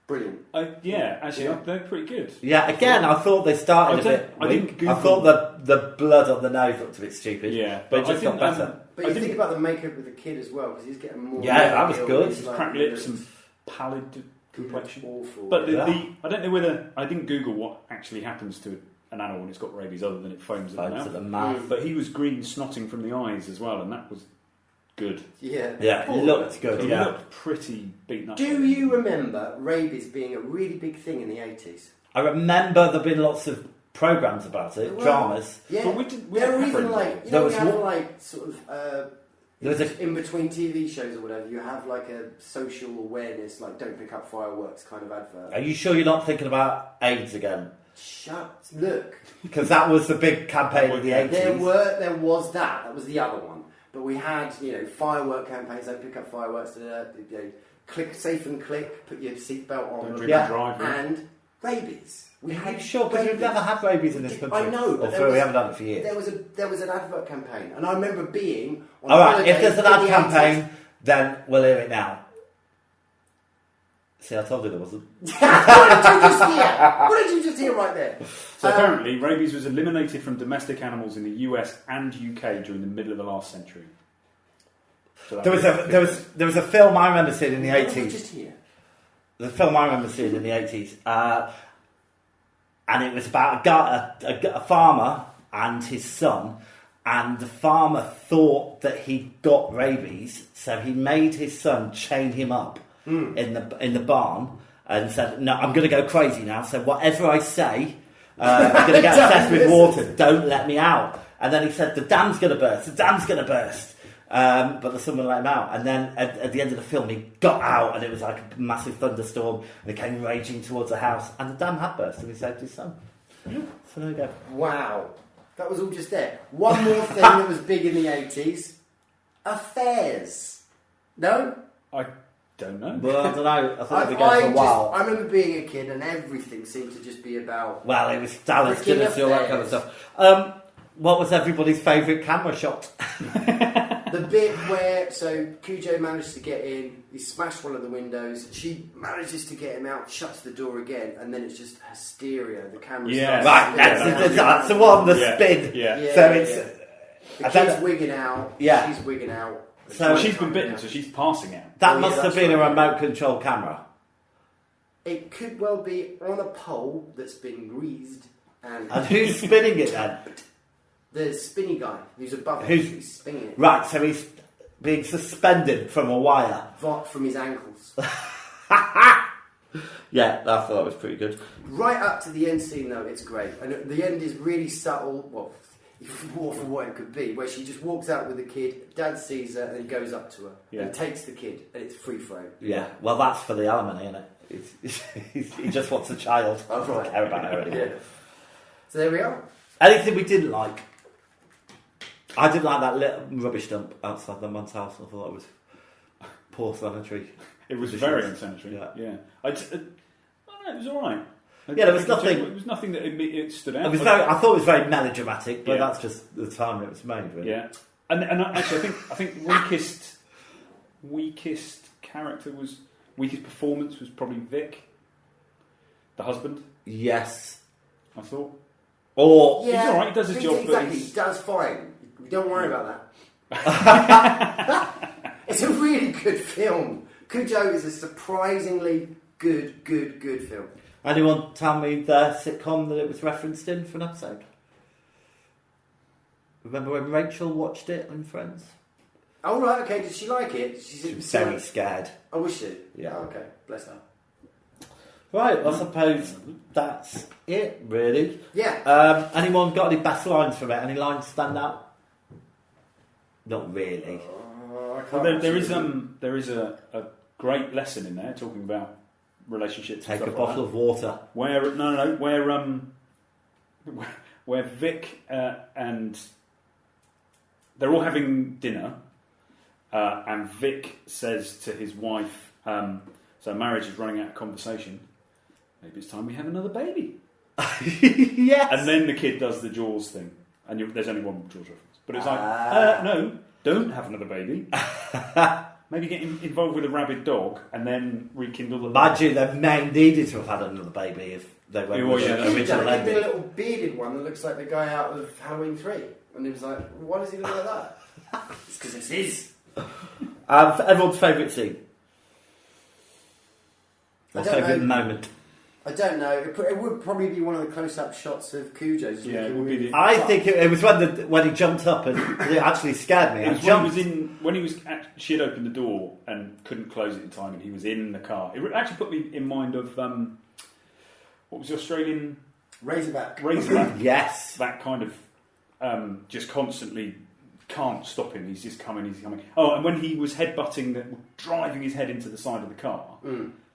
Brilliant. Actually, they're pretty good. Yeah, again, I thought they started a bit weak. I thought the blood on the nose looked a bit stupid. Yeah, but it just got better. But you think about the makeup with the kid as well, because he's getting more. Yeah, that was good. He's like, Cracked lips and pallid complexion. Awful. But I don't know whether I didn't Google what actually happens to an animal when it's got rabies, other than it foams at the mouth. Mm. But he was green, snotting from the eyes as well, and that was good. Yeah, he looked good. He Yeah, looked pretty beaten up. Do you remember rabies being a really big thing in the 80s? I remember there been lots of programs about it, dramas. Yeah, but we there were didn't even have like There was you have what? like sort of There was in between TV shows or whatever. You have like a social awareness, like don't pick up fireworks kind of advert. Are you sure you're not thinking about AIDS again? Look, Because that was the big campaign of the 80s. there was that. That was the other one. But we had firework campaigns. Don't pick up fireworks. click, safe and click, put your seatbelt on, Don't drink Yeah. and drive. Yeah. and rabies. We Are had you sure? Because we've rabies. never had rabies in this country. I know, but Or we haven't done it for years. there was an advert campaign, and I remember being on All right, holiday if there's an in ad the campaign, then we'll hear it now. See, I told you there wasn't. 80s. What did you just hear? What did you just hear right there? So apparently, rabies was eliminated from domestic animals in the US and UK during the middle of the last century. So that There was a film I remember seeing in the What did you 80s. just hear? The film I remember seeing in the 80s, and it was about a farmer and his son, and the farmer thought that he got rabies, so he made his son chain him up in the barn and said, "No, I'm going to go crazy now. So whatever I say, I'm going to get obsessed with water. Don't let me out." And then he said, "The dam's going to burst. The dam's going to burst." But the son wouldn't let him out. And then at the end of the film, he got out, and it was like a massive thunderstorm, and he came raging towards the house, and the dam had burst, and he saved his son. So there you go. Wow. That was all just there. One more thing that was big in the 80s. Affairs. No? I don't know. Well, I don't know. I thought it'd be going for a while. I remember being a kid and everything seemed to just be about... Well, it was Dallas, Freaking Guinness, all that kind of affairs. stuff. What was everybody's favourite camera shot? The bit where, so Cujo managed to get in, he smashed one of the windows, she manages to get him out, shuts the door again, and then it's just hysteria. The camera Yeah. starts Right, spinning. that's the one, the Yeah. spin. Yeah. So it's... The I don't kid's know. wigging out, Yeah. she's wigging out. So Well, she's been bitten, so she's passing out. That Oh, must yeah, have that's been a right. remote control camera. It could well be on a pole that's been greased and And who's spinning it then? the spinny guy who's above him, Who's- he's spinning it Right, so he's being suspended from a wire. from his ankles. Yeah, I thought that was pretty good. Right up to the end scene though, it's great. And the end is really subtle, well, more for what it could be, where she just walks out with the kid, dad sees her and goes up to her and takes the kid, and it's free frame. Yeah, well, that's for the alimony, isn't it? He just wants a child. Oh, right. Doesn't care about her anymore. Yeah. So there we are. Anything we didn't like? I didn't like that little rubbish dump outside the man's house. I thought it was poor sanitary. It was Visuals. very unsanitary. Yeah. I don't know, it was all right. Yeah, there was nothing- It was nothing that it stood out. I thought it was very melodramatic, but Yeah. that's just the time it was made, really. Yeah, and actually, I think weakest performance was probably Vic, the husband. Yes. I thought. Or He's all right, he does his job, but Exactly, he's- he does fine. Don't worry about that. It's a really good film. Cujo is a surprisingly good film. anyone tell me the sitcom that it was referenced in for an episode? Remember when Rachel watched it on Friends? Oh right, okay. Did she like it? She was very scared. Oh, was she? Yeah. Oh, okay, bless her. Right, I suppose that's it, really. Yeah. Anyone got any best lines from it? Any lines stand out? Not really. I can't Well, there is actually- a great lesson in there talking about relationships. Take and a stuff bottle like of water. where Vic and they're all having dinner, and Vic says to his wife, "So marriage is running out of conversation. Maybe it's time we have another baby." Yes. And then the kid does the Jaws thing, and there's only one Jaws reference, but it's like, no, don't have another baby. Maybe get involved with a rabid dog, and then rekindle the. Imagine they may needed to have had another baby if they went Oh, with yeah, the that's original Give me a ending. little bearded one that looks like the guy out of Halloween 3. And he was like, why does he look like that? It's because it's his. Everyone's favourite scene. I Or don't favourite know. moment. I don't know. It would probably be one of the close-up shots of Cujo. just Yeah, it looking would be really the- I tough. think it was when he jumped up and it actually scared me. It I was jumped. she had opened the door and couldn't close it in time, and he was in the car. It actually put me in mind of what was the Australian Razorback. Razorback. Yes. That kind of just constantly can't stop him. He's just coming. He's coming. Oh, and when he was driving his head into the side of the car.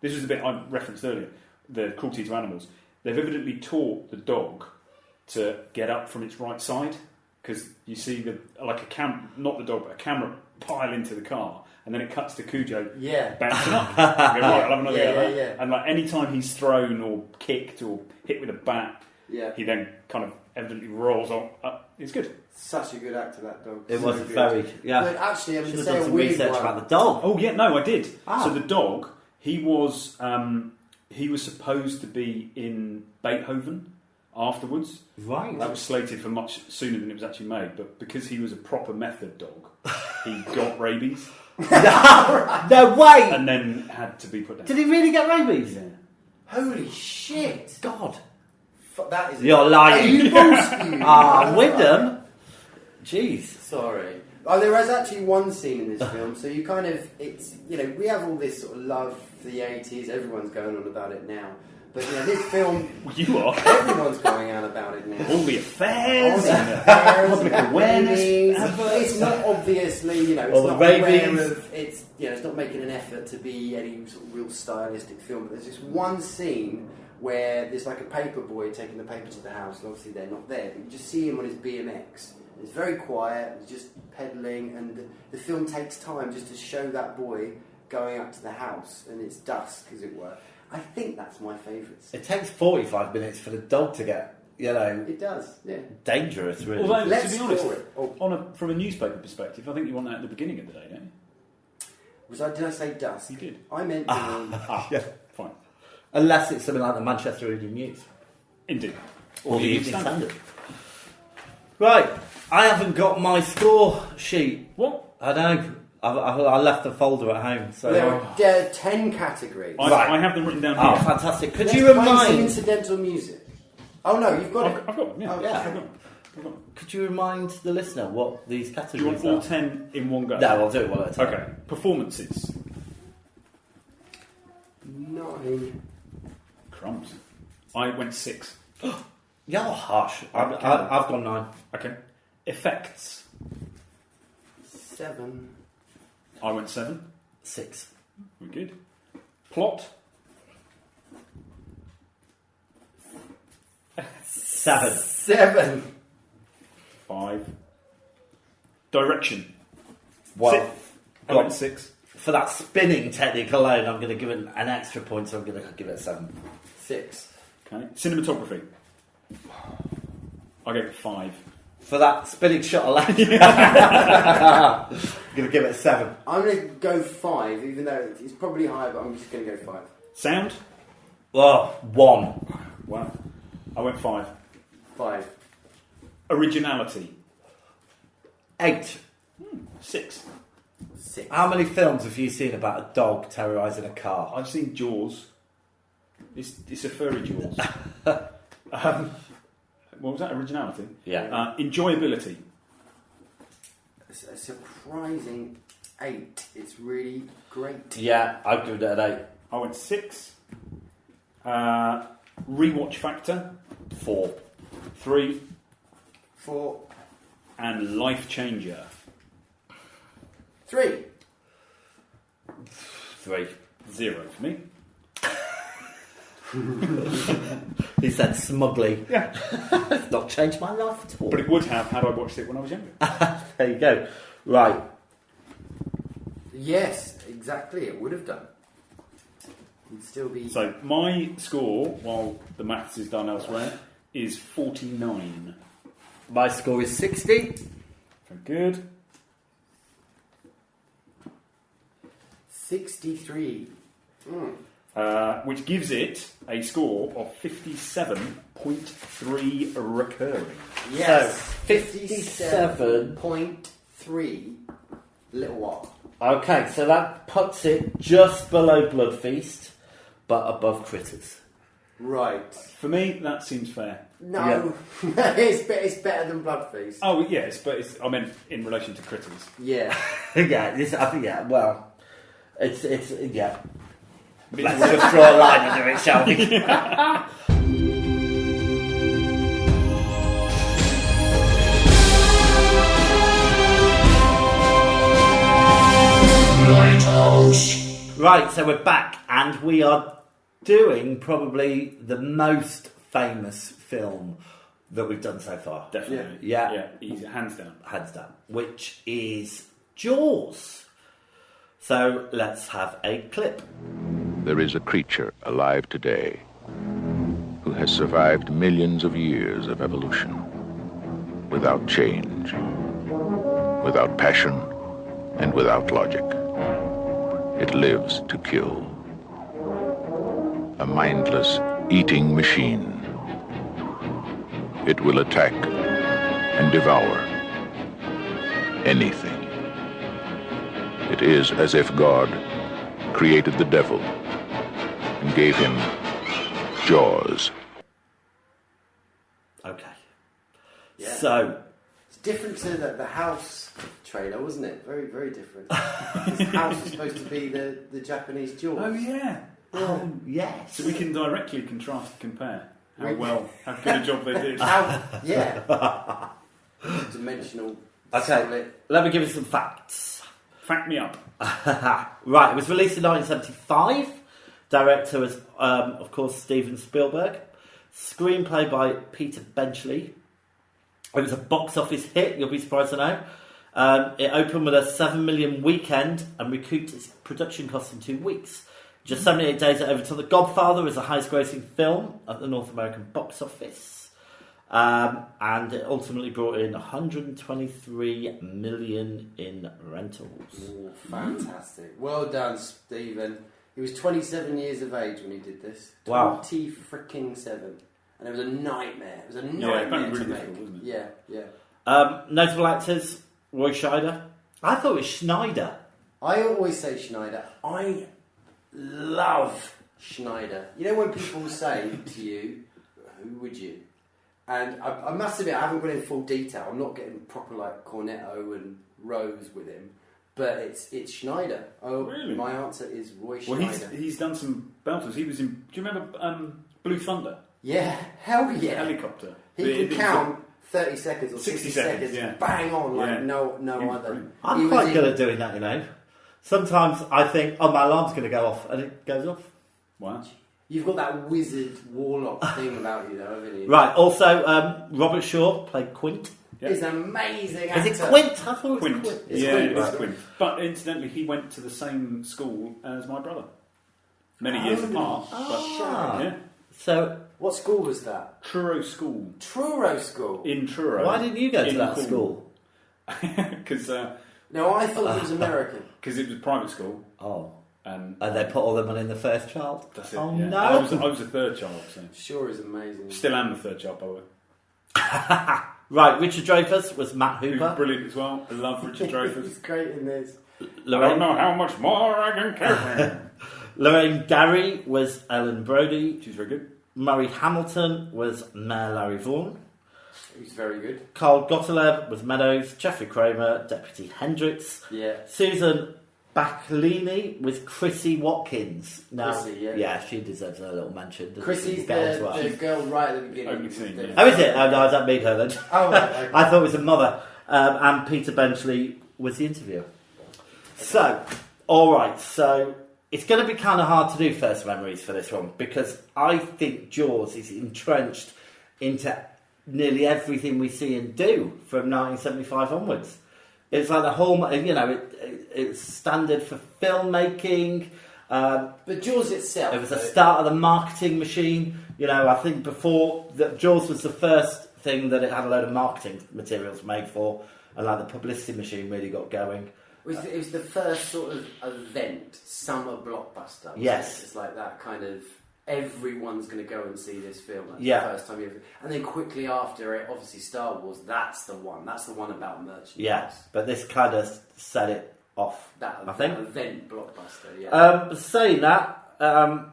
This was the bit I referenced earlier. The cruelty to animals. They've evidently taught the dog to get up from its right side, because you see not the dog, but a camera pile into the car, and then it cuts to Cujo Yeah. bouncing up. You go, right, I'll have another go at that. Yeah. And like any time he's thrown or kicked or hit with a bat, Yeah. he then kind of evidently rolls up. It's good. Such a good actor, that dog. It So was good. very, yeah. But actually, I Should would have say done a some weird research one. about the dog. Oh yeah, no, I did. Ah. So the dog, he was supposed to be in Beethoven afterwards. Right. That was slated for much sooner than it was actually made, but because he was a proper method dog, he got rabies No way! and then had to be put down. Did he really get rabies? Yeah. Holy shit! God. That is. You're lying. Are you bullshit? Wyndham? Jeez. Sorry. Oh, there is actually one scene in this film, so you kind of, it's, you know, we have all this sort of love for the 80s, everyone's going on about it now. But, you know, this film, You are. everyone's going on about it now. All the affairs All and the affairs, public the awareness rabies. adverts. It's not obviously, you know, it's All the not aware rabies. of, it's, you know, it's not making an effort to be any sort of real stylistic film. But there's this one scene where there's like a paper boy taking the paper to the house, and obviously they're not there. But you just see him on his BMX. It's very quiet. He's just pedaling, and the film takes time just to show that boy going up to the house, and it's dusk, as it were. I think that's my favourite scene. It takes 45 minutes for the dog to get, you know, It does, yeah. dangerous, really. Although, Let's to be honest, score it. Oh. from a newspaper perspective, I think you want that at the beginning of the day, don't you? Did I say dusk? You did. I meant yeah. Fine. Unless it's something like the Manchester Evening News. Indeed. Or the Evening Standard. Right. I haven't got my score sheet. What? I know. I left the folder at home. So. there are 10 categories. I have them written down Oh, here. fantastic. Could Let's you play some remind... incidental music. Oh no, you've got it. I've got them, yeah. Oh, yeah. I've got them. Could you remind the listener what these Do categories you want all are? 10 in one go? No, I'll do it one at a time. Okay. Performances. 9. Crumbs. I went 6. You're harsh. I've gone 9. Okay. Effects. 7. I went 7. 6. We're good. Plot. 7. 7. 5. Direction. Well, I went 6. for that spinning technique alone, I'm going to give it an extra point, so I'm going to give it a 7. 6. Okay. Cinematography. I gave it 5. For that spinning shot alone, I'm going to give it a 7. I'm going to go 5, even though it's probably higher, but I'm just going to go 5. Sound. Oh, 1. Wow. I went 5. 5. Originality. 8. 6. 6. How many films have you seen about a dog terrorising a car? I've seen Jaws. It's a furry Jaws. What was that? Originality? Yeah. Enjoyability. It's a surprising 8. It's really great. Yeah, I'd give it an I went 6. Rewatch factor. 4. 3. 4. And life changer. 3. 3. 0 for me. He said smugly. Yeah. It's not changed my life at all. But it would have had I watched it when I was younger. There you go. Right. Yes, exactly. It would have done. It'd still be. So my score, while the maths is done elsewhere, is 49. My score is 60. Very good. 63. Which gives it a score of 57.3 recurring. Yes. So, 57.3 little while. Okay, so that puts it just below Blood Feast, but above Critters. Right. For me, that seems fair. No, it's better than Blood Feast. Oh yes, but I meant in relation to Critters. Yeah. Yeah, I think, yeah, well, it's yeah. Let's just draw a line under it, shall we? Right, so we're back, and we are doing probably the most famous film that we've done so far. Definitely. Yeah. Yeah. Easy, hands down. Hands down. Which is Jaws. So let's have a clip. There is a creature alive today who has survived millions of years of evolution without change, without passion, and without logic. It lives to kill. A mindless eating machine. It will attack and devour anything. It is as if God created the devil and gave him jaws. Okay. Yeah. So, It's different to the House trailer, wasn't it? Very, very different. This House is supposed to be the Japanese Jaws. Oh yeah. yes. So we can directly contrast and compare how good a job they did. Yeah. Dimensional. Okay, split. let me give you some facts. Fact me up. Right, it was released in 1975. Director was, of course, Steven Spielberg. Screenplay by Peter Benchley. It was a box office hit, you'll be surprised to know. It opened with a 7 million weekend and recouped its production costs in 2 weeks. Just 78 days it overtook The Godfather as the highest grossing film at the North American box office. And it ultimately brought in 123 million in rentals. Ooh, fantastic. Well done, Stephen. He was 27 years of age when he did this. Wow. 27. And it was a nightmare. It was a Yeah, nightmare apparently to really make. difficult, wasn't it? Yeah. Notable actors, Roy Scheider. I thought it was Schneider. I always say Schneider. I love Schneider. You know when people say to you, who would you? And I must admit, I haven't gone in full detail. I'm not getting proper like Cornetto and Rose with him. But it's Schneider. Oh, Really? My answer is Roy Well, Schneider. he's done some belters. He was in. Do you remember Blue Thunder? Yeah, hell yeah. Helicopter. He can count 30 seconds or 60 seconds, yeah. bang on like Yeah. no He was other. brilliant. I'm quite good at doing that, you know. Sometimes I think, oh, my alarm's going to go off, and it goes off. Wow. You've got that wizard warlock thing about you, though, haven't you? Right, also, Robert Shaw played Quint. Yeah. He's an amazing actor. Is it Quint? I thought it was Quint. Quint. It's Yeah, Quint, it's right. Quint. But incidentally, he went to the same school as my brother. Many years apart. Ah. But, yeah. So, What school was that? Truro School. Truro School. In Truro. why didn't you go to in that Cornwall. school? Because No, I thought it was American. it was private school. Oh. And And they put all their money in the first child? that's it. Oh, yeah. no. I was the third child, so. Sure is amazing. Still am the third child, by the way. Right, Richard Dreyfuss was Matt Who's Hooper. brilliant as well. I love Richard He's Dreyfuss. great in this. I don't Lorraine, know how much more I can carry. Lorraine Gary was Ellen Brody. She's very good. Murray Hamilton was Mayor Larry Vaughan. He's very good. Carl Gottlieb was Meadows. Jeffrey Kramer, Deputy Hendricks. Yeah. Susan Bacalini was Chrissy Watkins. Now, Chrissy, yeah. she deserves a little mention. doesn't Chrissy's she? Girl as well. the girl right at the beginning. Opening scene, yeah. Oh, is it? Oh, no, I don't mean her then. Oh, right, okay. I thought it was a mother. And Peter Benchley was the interviewer. So, alright, so it's going to be kind of hard to do first memories for this one because I think Jaws is entrenched into nearly everything we see and do from 1975 onwards. It's like the whole, you know, it's standard for filmmaking. But Jaws itself. It was the start of the marketing machine. You know, I think before that, Jaws was the first thing that it had a load of marketing materials made for, and like the publicity machine really got going. It was the first sort of event, summer blockbuster. wasn't Yes. it? It's like that kind of, everyone's going to go and see this film. That's Yeah. the first time you ever. And then quickly after it, obviously Star Wars, that's the one. That's the one about merchandise. Yeah, but this kind of set it off, That I think. event blockbuster, yeah. Saying that,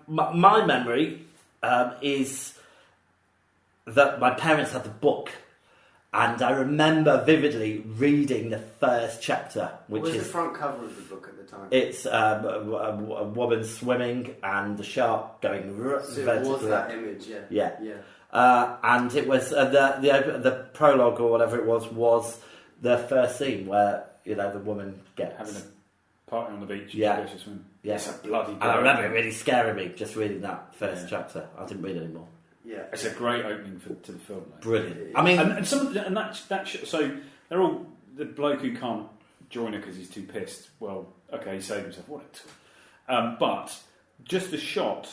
my memory is that my parents had the book, and I remember vividly reading the first chapter, which What was is the front cover of the book at the time? it's a woman swimming and the shark going So it vertically. was that image, yeah. Yeah. Yeah. And it was the prologue or whatever it was the first scene where the woman gets Having a party on the beach. Yeah. Goes to swim. Yeah. It's a bloody And I great remember it opening. really scaring me just reading that first Yeah. chapter. I didn't read anymore. Yeah. It's a great opening to the film. Though. Brilliant. I mean, And so they're all the bloke who can't join her because he's too pissed. Well, okay, he saved himself. What a tool. But just the shot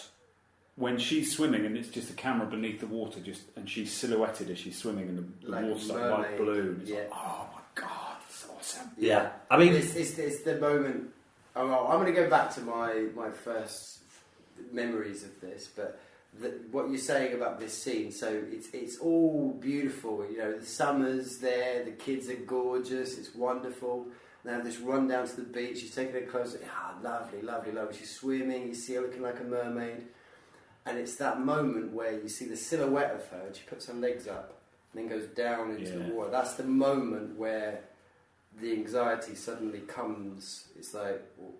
when she's swimming and it's just a camera beneath the water, and she's silhouetted as she's swimming in the Like water's like mermaid. light blue. And it's Yeah. like, oh my god, it's awesome. Yeah. I mean, it's the moment. Oh, well, I'm going to go back to my first memories of this, but what you're saying about this scene. So it's all beautiful. You know, the summer's there, the kids are gorgeous, it's wonderful. They have this run down to the beach. She's taking her clothes. Lovely, lovely, lovely. She's swimming. You see her looking like a mermaid. And it's that moment where you see the silhouette of her, and she puts her legs up and then goes down into the water. That's the moment where the anxiety suddenly comes. It's like, well,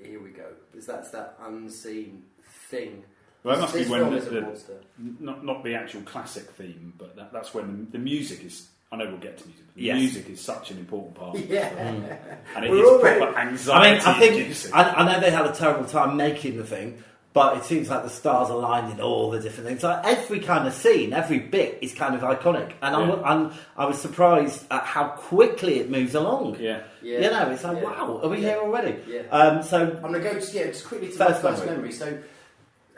here we go. Because that's that unseen thing. Well, that must This be when film is a monster. not the actual classic theme, but that's when the music is. I know we'll get to music. But the Yes. music is such an important part. Yeah. And it We're is already- proper anxiety. I mean, I think inducing. I know they had a terrible time making the thing, but it seems like the stars aligned in all the different things. Like every kind of scene, every bit is kind of iconic, and I was surprised at how quickly it moves along. Yeah. Yeah. You know, it's like, Yeah. wow, are we here already? Yeah. So I'm going to go just quickly to my First first memory. memory. So,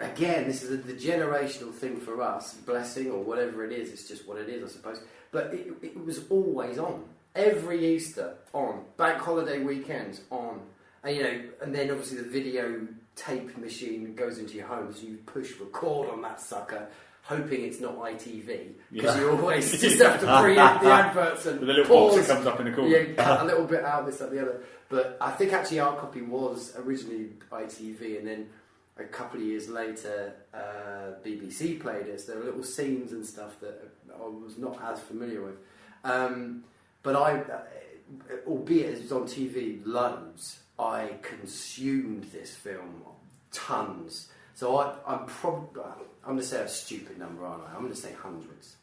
again, this is the generational thing for us, blessing or whatever it is. It's just what it is, I suppose. But it was always on. Every Easter, on. Bank holiday weekends, on. And, you know, and then obviously the video tape machine goes into your home, so you push record on that sucker, hoping it's not ITV. Because you always just have to preempt the adverts and With a little pause. box that comes up in the corner. Yeah, cut a little bit out, this, that, the other. But I think actually our copy was originally ITV, and then a couple of years later, BBC played it. So there were little scenes and stuff that I was not as familiar with. But albeit it was on TV loads, I consumed this film tons. So I'm going to say a stupid number, aren't I? I'm going to say hundreds.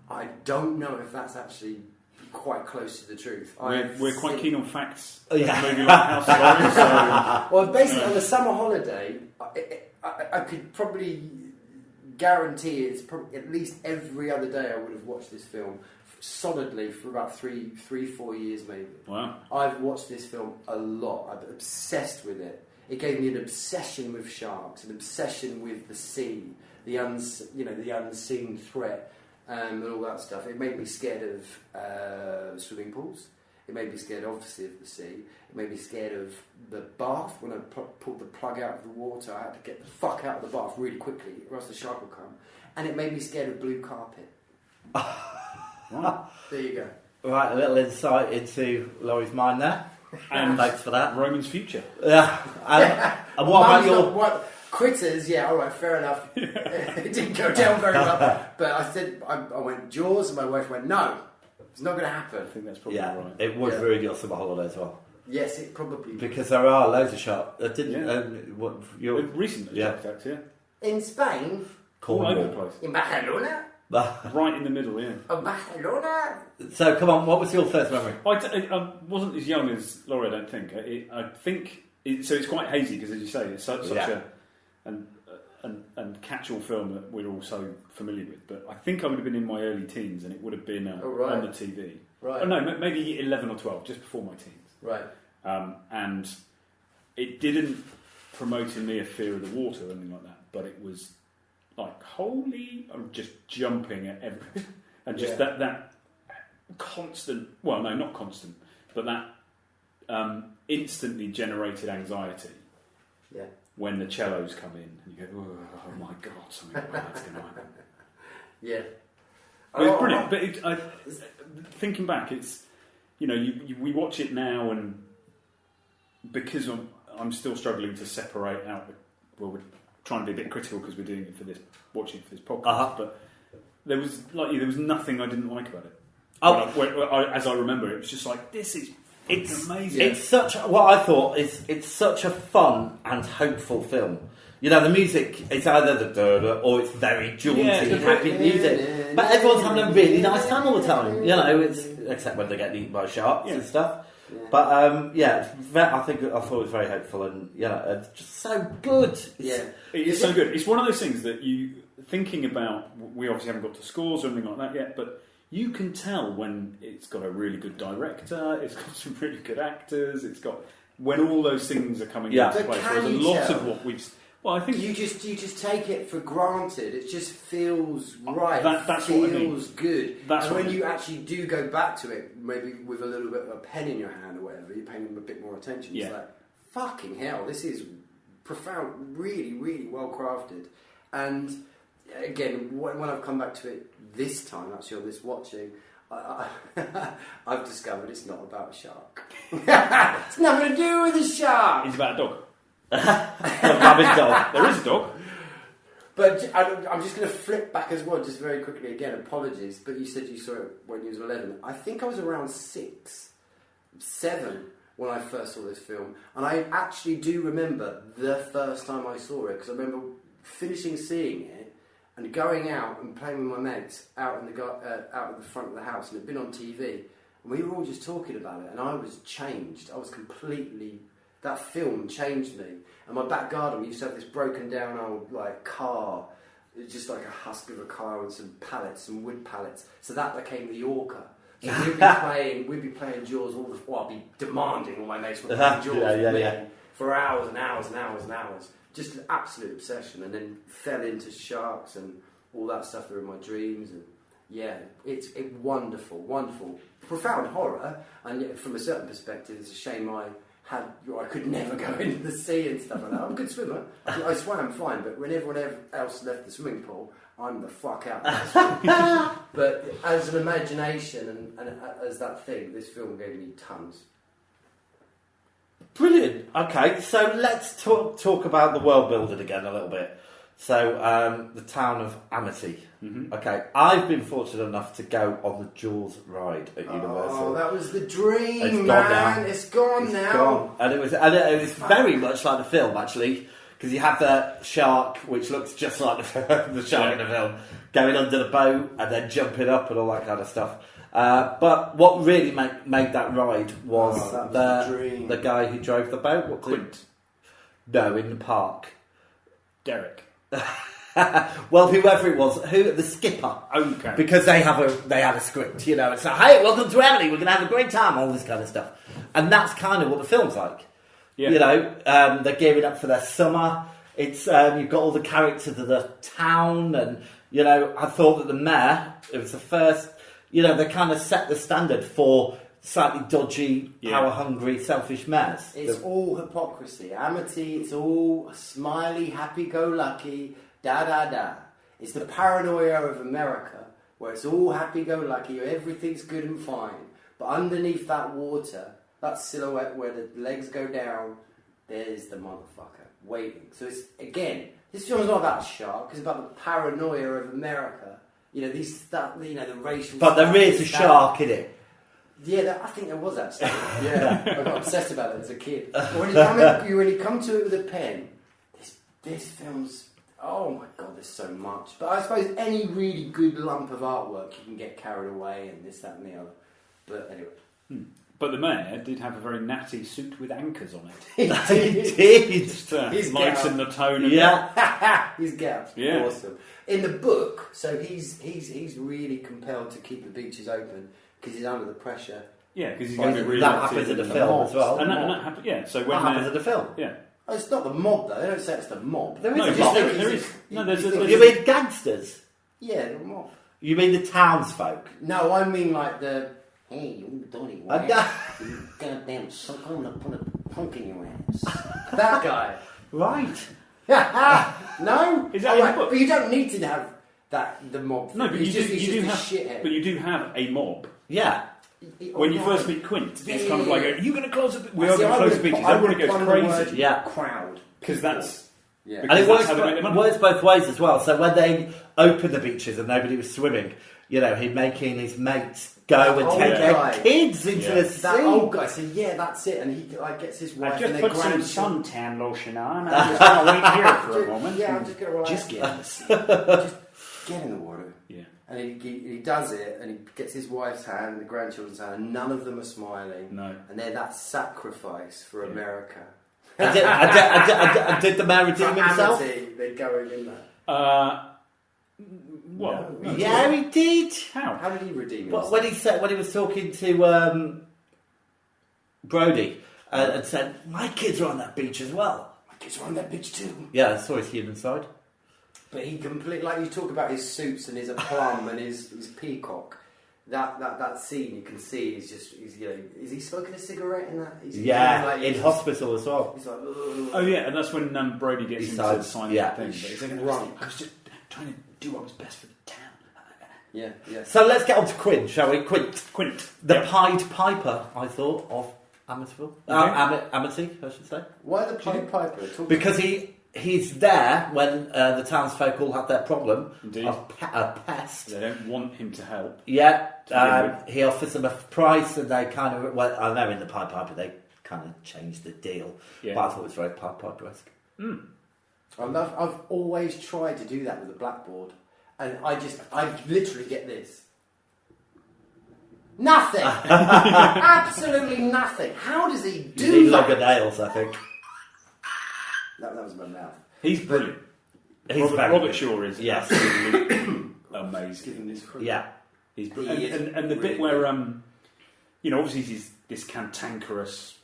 I don't know if that's actually quite close to the truth. We're quite keen on facts. Yeah. Maybe like House of Stories, Well, basically, on the summer holiday, I could probably guarantee it's probably at least every other day I would have watched this film solidly for about 3-4 years maybe. Wow. I've watched this film a lot. I'm obsessed with it. It gave me an obsession with sharks, an obsession with the sea, the unseen threat, and all that stuff. It made me scared of swimming pools. It made me scared, obviously, of the sea. It made me scared of the bath. When I pulled the plug out of the water, I had to get the fuck out of the bath really quickly, or else the shark would come. And it made me scared of blue carpet. Right. There you go. right, a little insight into Laurie's mind there. And Thanks for that. Roman's future. Yeah. And what about your? Critters? Yeah, all right, fair enough. It didn't go down very well. But I said, I went Jaws, and my wife went, no, it's not going to happen. I think that's probably Yeah, right. it would Yeah. ruin your summer holiday as well. Yes, it probably would. Because there are loads of shots that didn't. Yeah. You're Recent Yeah. attacks, yeah. In Spain, All over the Cornwall. place. in Barcelona, Right in the middle, yeah. Barcelona. So come on, what was your first memory? I wasn't as young as Laurie, I don't think. I think so. It's quite hazy because, as you say, it's such Yeah. and catch-all film that we're all so familiar with. But I think I would have been in my early teens, and it would have been Oh, right. on the TV. Right. Oh, no, maybe 11 or 12, just before my teens. Right. And it didn't promote in me a fear of the water or anything like that, but it was like, holy, I'm just jumping at everything. And just Yeah. that constant, well, no, not constant, but that instantly generated anxiety Yeah. when the cellos come in and you go, oh my God, something bad's going to happen. Yeah. But it's brilliant. But thinking back, it's, you know, we watch it now, and because I'm still struggling to separate out. Well, we're trying to be a bit critical because we're doing it for this, watching it for this podcast. But there was nothing I didn't like about it. As I remember, it was just like, it's amazing. It's such what I thought is it's such a fun and hopeful film. You know, the music is either the da-da or it's very jaunty, happy music. But everyone's having a really nice time all the time. You know, it's except when they get eaten by sharks and stuff. Yeah. But I thought it was very hopeful and it's just so good. It is so good. It's one of those things that you thinking about. We obviously haven't got to scores or anything like that yet, but you can tell when it's got a really good director, it's got some really good actors, it's got when all those things are coming Yeah. into But place. can Whereas a you lot tell? of what we've... Well, I think... You just take it for granted. It just feels right. That's what I mean. Feels good. That's and what I when mean. you actually do go back to it, maybe with a little bit of a pen in your hand or whatever, you're paying them a bit more attention. It's Yeah. like, fucking hell, this is profound, really, really well crafted. And again, when I've come back to it this time, actually on this watching, I've discovered it's not about a shark. It's nothing to do with a shark. It's about a dog. The rabid dog. There is a dog. But I'm just going to flip back as well, just very quickly again. Apologies, but you said you saw it when you was 11. I think I was around 6, 7 when I first saw this film, and I actually do remember the first time I saw it because I remember finishing seeing it and going out and playing with my mates out in the front of the house, and it'd been on TV, and we were all just talking about it, and I was changed. I was completely. That film changed me. And my back garden, we used to have this broken down old car, just like a husk of a car with some pallets, some wood pallets. So that became the Orca. So we'd be playing Jaws all the I'd be demanding all my mates were playing Jaws with me for hours and hours and hours and hours. Just an absolute obsession, and then fell into sharks and all that stuff that were in my dreams. And yeah, it's wonderful, wonderful, profound horror. And yet, from a certain perspective, it's a shame I could never go into the sea and stuff like that. I'm a good swimmer. I swam fine, but when everyone else left the swimming pool, I'm the fuck out. But as an imagination and as that thing, this film gave me tons. Brilliant. Okay, so let's talk about the world building again a little bit. So, the town of Amity. Mm-hmm. Okay, I've been fortunate enough to go on the Jaws ride at Universal. Oh, that was the dream, It's gone man. now. It's gone now. Gone. And it was very much like the film, actually, because you have the shark, which looks just like the shark in the film, going under the boat and then jumping up and all that kind of stuff. But what really made that ride was, the guy who drove the boat. What Quint. No, in the park. Derek. Well, whoever it was, the skipper. Okay. Because they had a script, you know. It's like, hey, welcome to Emily, we're going to have a great time, all this kind of stuff. And that's kind of what the film's like. Yeah. You know, they're gearing up for their summer. It's you've got all the characters of the town, and you know, I thought that the mayor, it was the first. You know, they kind of set the standard for slightly dodgy, power-hungry, selfish mayors. It's all hypocrisy. Amity, it's all smiley, happy-go-lucky, da-da-da. It's the paranoia of America, where it's all happy-go-lucky, everything's good and fine. But underneath that water, that silhouette where the legs go down, there's the motherfucker waiting. So it's, again, this film's not about a shark, it's about the paranoia of America. You know, the racial... But there is a shark in it. Yeah, I think there was actually. Yeah, I got obsessed about it as a kid. But when you come to it with a pen, this film's... Oh my God, there's so much. But I suppose any really good lump of artwork, you can get carried away and this, that and the other. But anyway. But the mayor did have a very natty suit with anchors on it. He did. Just His lighten the tone. His gap's Yeah. awesome. In the book, so he's really compelled to keep the beaches open because he's under the pressure. Yeah, because he's going to be really that happens in the film as well. And that happened. Yeah, so when That happens in the film. yeah. Oh, it's not the mob though. They don't say it's the mob. There is No, a but mob. there is. No, there's a- You mean gangsters? Yeah, the mob. You mean the townsfolk? No, I mean like the... Hey, you dirty I white. know. You goddamn sucker, I'm gonna put a punk in your ass. That guy. Right. No? Is that in the book? But you don't need to have the mob. No, but he's you just do a have. shithead. But you do have a mob. Yeah. When you first meet Quint, it's kind of like, are you going to close the... We are See, going to close the beaches. Everybody goes crazy. Yeah. Crowd. Because that's... Yeah. And it Because works, that's how they make their money. works both ways as well. So when they opened the beaches and nobody was swimming, you know, he'd make his mates go and old take their guy. kids into the sea. That old guy said, yeah, that's it. And he gets his wife and their grandchildren. suntan lotion on. I'm just going to wait here for a moment. Yeah, I'm just going to relax. Just get in the sea. Just get in the water. Yeah. And he does it, and he gets his wife's hand and the grandchildren's hand, and none of them are smiling. No. And they're that sacrifice for America. And did the mayor redeem himself? Amity, they're going in there. What? No. Yeah, he did. How? How did he redeem But himself? when he was talking to Brody, and said, "My kids are on that beach as well." My kids are on that beach too. Yeah, I saw his human side. But he completely, like you talk about his suits and his aplomb and his peacock. That scene you can see is just, is he smoking a cigarette in that? In hospital as well. He's like, oh yeah, and that's when Brody gets him to sign that thing. But he's like, I was just trying to do what was best for the town. Yeah. So let's get on to Quint, shall we? Quint. The Yep. Pied Piper, I thought, of Amityville. Amity, I should say. why the Pied Piper? Because he's there when the townsfolk all have their problem. Indeed. A pest. They don't want him to help. Yeah, he offers them a price, and they kind of. Well, I know in the Pied Piper they kind of changed the deal, but I thought it was very Pied Piper-esque. I've always tried to do that with a blackboard, and I literally get this. Nothing. Absolutely nothing. How does he do You need that? longer nails, I think. That was my mouth. He's brilliant. Robert Shaw is absolutely amazing. Giving this fruit. Yeah. He's brilliant. And the bit where obviously he's this cantankerous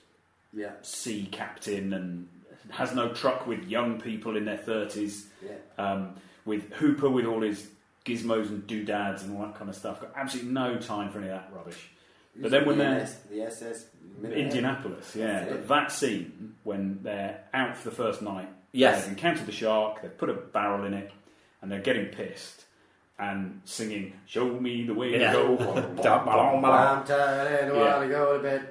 sea captain and has no truck with young people in their 30s. Yeah. With Hooper with all his gizmos and doodads and all that kind of stuff. Got absolutely no time for any of that rubbish. But then when they're the SS Indianapolis, but that scene when they're out for the first night, yes, they've encountered the shark, they've put a barrel in it, and they're getting pissed and singing "Show me the way to go." I'm tired and want to go to bed.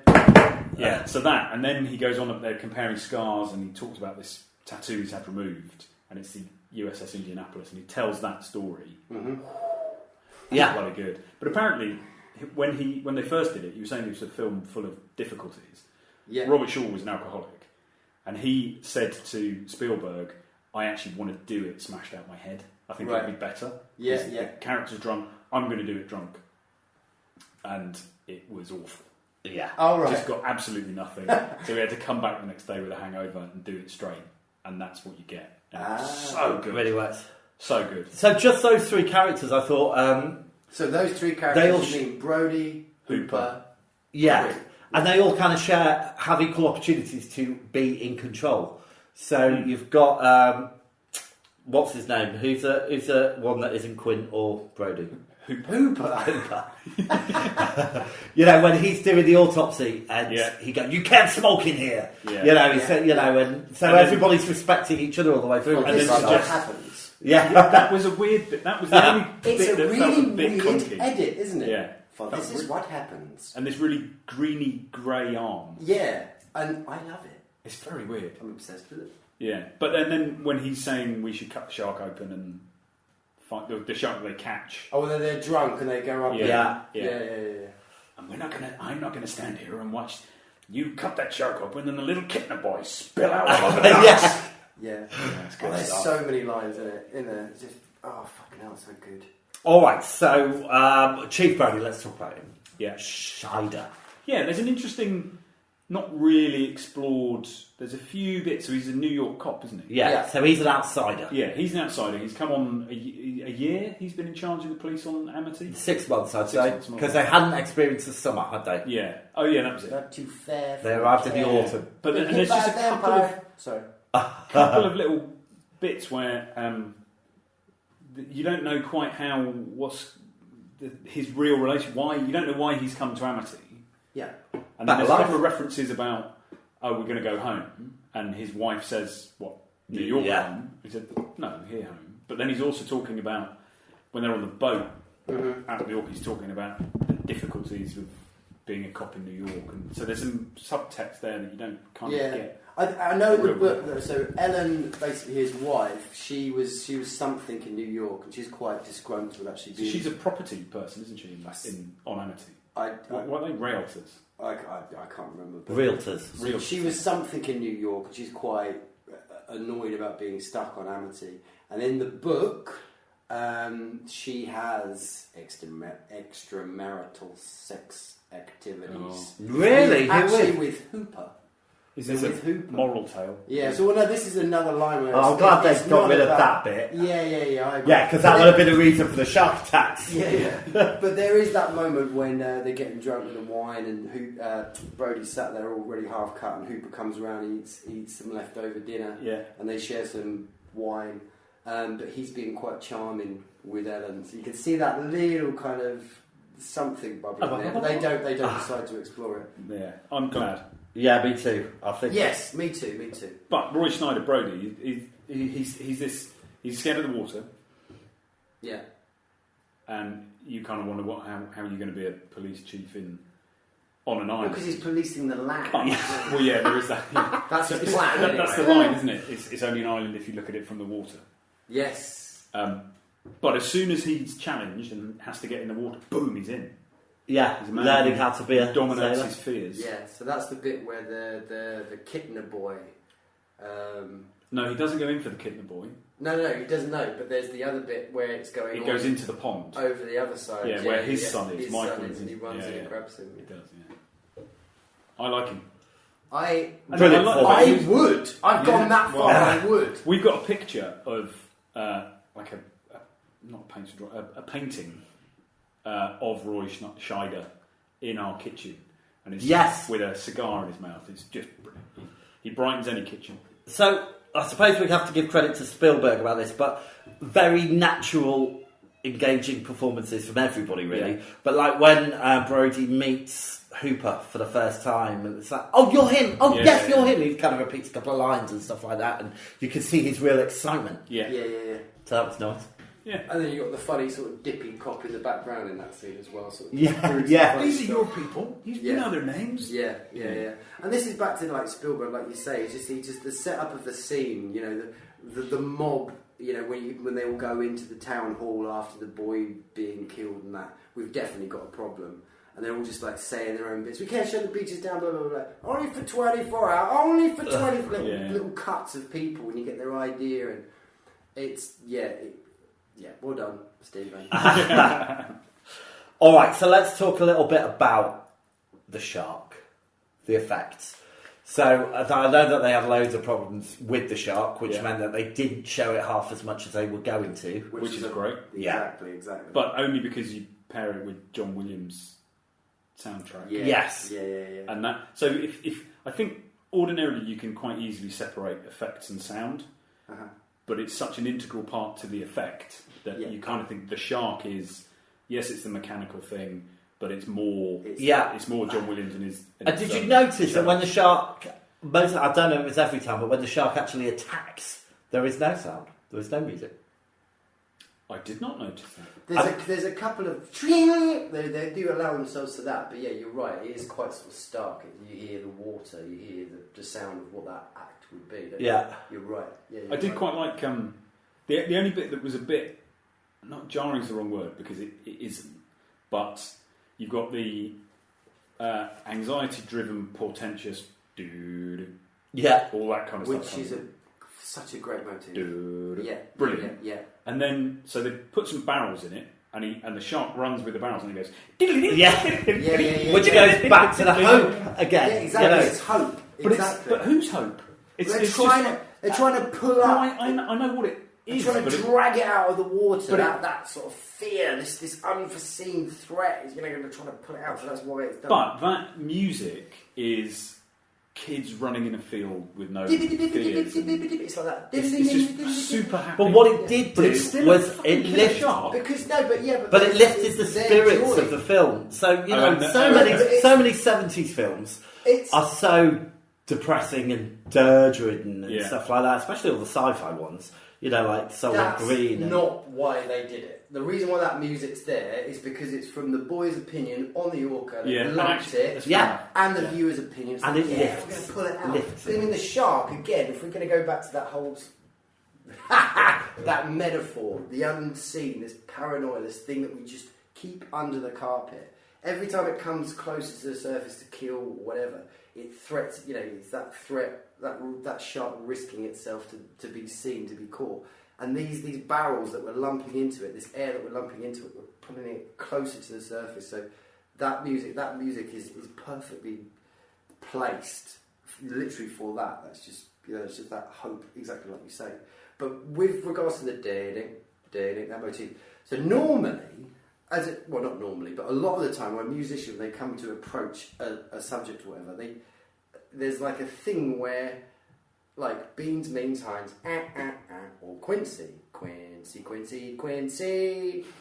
Yeah, so that, and then he goes on. They're comparing scars, and he talks about this tattoo he's had removed, and it's the USS Indianapolis, and he tells that story. Mm-hmm. Yeah, bloody good. But apparently, when they first did it, you were saying it was a film full of difficulties. Yeah. Robert Shaw was an alcoholic, and he said to Spielberg, "I actually want to do it smashed out my head. I think it'd be better. Yeah. The character's drunk. I'm going to do it drunk." And it was awful. Yeah. Oh, right. Just got absolutely nothing. So we had to come back the next day with a hangover and do it straight, and that's what you get. And so good. Really works. So good. So just those three characters, I thought. So those three characters, you mean Brody, Hooper, yeah, Quint. and they all kind of have equal opportunities to be in control. So you've got what's his name? Who's the one that isn't Quint or Brody? Hooper. When he's doing the autopsy and he goes, "You can't smoke in here." Yeah. He said, and so everybody's respecting each other all the way through. And this is what happens. Yeah, that was a weird bit. That was the only It's bit a that really felt a bit weird clunky. edit, isn't it? Yeah. This is what happens. And this really greeny grey arm. Yeah, and I love it. It's very weird. I'm obsessed with it. Yeah, but then when he's saying we should cut the shark open and fight the shark they catch. Oh, well, they're drunk and they go up. Yeah. And I'm not gonna stand here and watch you cut that shark open and the little kidnap boys spill out all over the house. Yeah. It's good There's stuff. so many lines in there. It's just fucking hell, so good. All right, so Chief Brody, let's talk about him. Yeah. Scheider. Yeah, there's an interesting, not really explored. There's a few bits. So he's a New York cop, isn't he? Yeah. So he's an outsider. Yeah, he's an outsider. He's come on a year. He's been in charge of the police on Amity. 6 months, I'd 6 say, months more. because they hadn't experienced the summer, had they? Yeah. Oh, yeah, that was it. Not too fair. They arrived in the autumn. But and there's just a couple of little bits where you don't know quite his real relation. Why you don't know why he's come to Amity. Yeah. And then there's a couple of references about, we're going to go home, and his wife says, "What, New York home?" He said, "No, here home." But then he's also talking about when they're on the boat out of New York. He's talking about the difficulties of being a cop in New York, and so there's some subtext there that you don't kind of get. I know the book though. So Ellen, basically his wife, she was something in New York, and she's quite disgruntled actually. So she's a property person, isn't she? On Amity. What are they? Realtors. I can't remember. Realtors. She was something in New York, and she's quite annoyed about being stuck on Amity. And in the book, she has extramarital sex activities. Really? Actually, with Hooper. Is So this with a Hooper. moral tale? Yeah, so no, this is another line where I'm glad they've got rid of that bit. Yeah, I agree. Yeah, because that would have been a reason for the shark attacks. Yeah. But there is that moment when they're getting drunk with the wine, and Brody's sat there already half cut, and Hooper comes around and eats some leftover dinner, and they share some wine. But he's being quite charming with Ellen, so you can see that little kind of something bubbling there. But they don't decide to explore it. Yeah, I'm glad. Yeah, me too. I think. Yes, me too. But Roy Schneider Brody, he's scared of the water, Yeah. and you kind of wonder how are you going to be a police chief on an island? Because he's policing the land. Well, yeah, there is that. Yeah. That's the plan. That's the line, isn't it? It's only an island if you look at it from the water. Yes. But as soon as he's challenged and has to get in the water, boom, he's in. Yeah, He's a man learning who how to be a dominates sailor. his fears. Yeah. So that's the bit where the Kittner boy. No, he doesn't go in for the Kittner boy. No, he doesn't know. But there's the other bit where it's going. He on goes into the pond. over the other side. Yeah, where his son is. His Michael son is, and he runs in and grabs him. He does, yeah. I like him. Brilliant I would. I've gone that far. I would. We've got a picture of like not a painted drawing, a painting of Roy Scheider in our kitchen, and it's with a cigar in his mouth. It's just brilliant. He brightens any kitchen. So I suppose we have to give credit to Spielberg about this, but very natural, engaging performances from everybody, really. Yeah. But like when Brody meets Hooper for the first time, and it's like, "Oh, you're him! Oh, yes, you're him!" He kind of repeats a couple of lines and stuff like that, and you can see his real excitement. Yeah. So that was nice. Yeah. And then you got the funny sort of dippy cop in the background in that scene as well. Sort of Yeah. These are your people. You know their names. Yeah. And this is back to like Spielberg, like you say. It's just the setup of the scene. You know, the mob. You know, when they all go into the town hall after the boy being killed and that, we've definitely got a problem. And they're all just like saying their own bits. We can't shut the beaches down, blah blah blah. Only for 24 hours. Only for 20 little cuts of people when you get their idea, and it's well done, Stephen. All right, so let's talk a little bit about the shark, the effects. So I know that they had loads of problems with the shark, which meant that they didn't show it half as much as they were going to. Which is great. Exactly. But only because you pair it with John Williams' soundtrack. Yeah. Yes. Yeah. And that. So if I think ordinarily you can quite easily separate effects and sound, but it's such an integral part to the effect that you kind of think the shark is, yes, it's the mechanical thing, but it's more. It's more John Williams and his. And did you notice that when the shark, I don't know if it's every time, but when the shark actually attacks, there is no sound, there is no music. I did not notice that. There's a couple of they do allow themselves to that, but yeah, you're right. It is quite sort of stark. You hear the water, you hear the sound of what that act would be. You're right. Yeah, I did quite like the only bit that was a bit not jarring is the wrong word because it isn't, but you've got the anxiety-driven, portentous, all that kind of stuff, which is such a great motif. Yeah, brilliant. Yeah. And then so they put some barrels in it, and the shark runs with the barrels, and he goes, which goes back to the hope again. Yeah, exactly. It's hope. But whose hope? They're trying to pull up. I know what it is. They're trying to drag it out of the water. That sort of fear, this unforeseen threat is going to try to pull it out. So that's why it's done. But that music is kids running in a field with no fears. It's like that. It's just super happy. But what it did do was it lifted. But it lifted the spirits of the film. So so many 70s films are so depressing and dirge-ridden and stuff like that, especially all the sci-fi ones. You know, like Soylent Green. That's not why they did it. The reason why that music's there is because it's from the boy's opinion on the orca. They liked it. And the viewer's opinion. And it lifts. We're going to pull it out. I mean, the shark, again, if we're going to go back to that whole... that metaphor, the unseen, this paranoia, this thing that we just keep under the carpet. Every time it comes closer to the surface to kill or whatever, it threats, it's that threat, that shark risking itself to be seen, to be caught. And these barrels that we're lumping into it, this air that we're lumping into it, we're putting it closer to the surface. So that music is perfectly placed literally for that. That's just it's just that hope, exactly like you say. But with regards to the dating, that motif. So normally, not normally, but a lot of the time when musicians they come to approach a subject or whatever, there's like a thing where like beans means Heinz, or Quincy.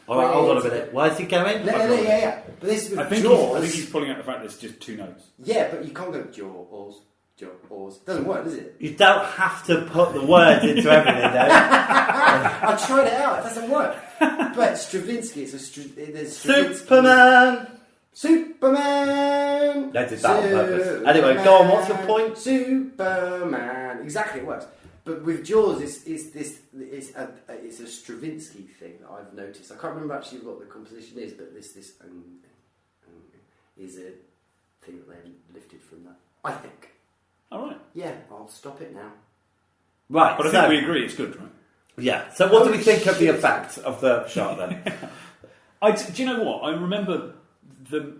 All right, hold on a minute. Why is he going? Yeah. But this with I think Jaws. he's pulling out the fact there's just 2 notes. Yeah, but you can't go Jaws. Doesn't work, does it? You don't have to put the words into everything, though. I tried it out. It doesn't work. But Stravinsky, there's Stravinsky. Superman. They did that on purpose. Anyway, go on. What's the point? Superman. Exactly, it works. But with Jaws, it's a Stravinsky thing that I've noticed. I can't remember actually what the composition is, but this is a thing that they lifted from that. I think. All right. Yeah, I'll stop it now. Right, but I think we agree it's good, right? Yeah. So what do we think of the effect of the shark then? Do you know what? I remember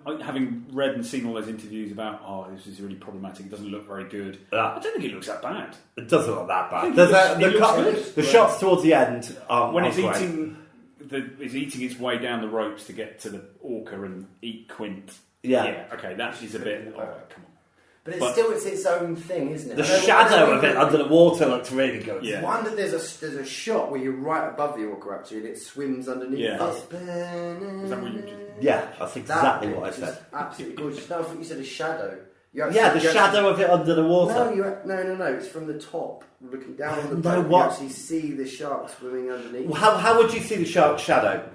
having read and seen all those interviews about, this is really problematic, it doesn't look very good. I don't think it looks that bad. It doesn't look that bad. The shots towards the end are when it's eating its way down the ropes to get to the orca and eat Quint. Yeah. Okay, that is a bit. Come on. But it's its own thing, isn't it? The shadow of it under the water looks really good. Yeah. I wonder there's a shot where you're right above the orca actually and it swims underneath. Yeah. Is that what you did? Yeah, that's exactly what I said. Absolutely gorgeous. No, I think you said a shadow. The shadow of it under the water. No. It's from the top, looking down on the boat. No, what? You actually see the shark swimming underneath. Well, how would you see the shark's shadow?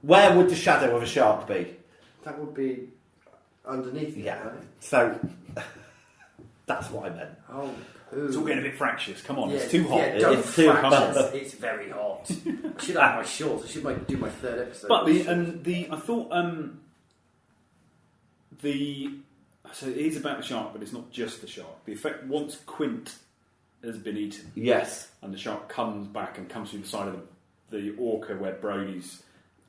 Where would the shadow of a shark be? That would be underneath. Yeah. Right? So that's what I meant. Oh, it's all getting a bit fractious. Come on, yeah, it's too hot. Yeah, don't it's too hot. It's very hot. I should have my shorts. I should do my 3rd episode. But I thought so it is about the shark, but it's not just the shark. The effect once Quint has been eaten, yes, and the shark comes back and comes through the side of the orca where Brody's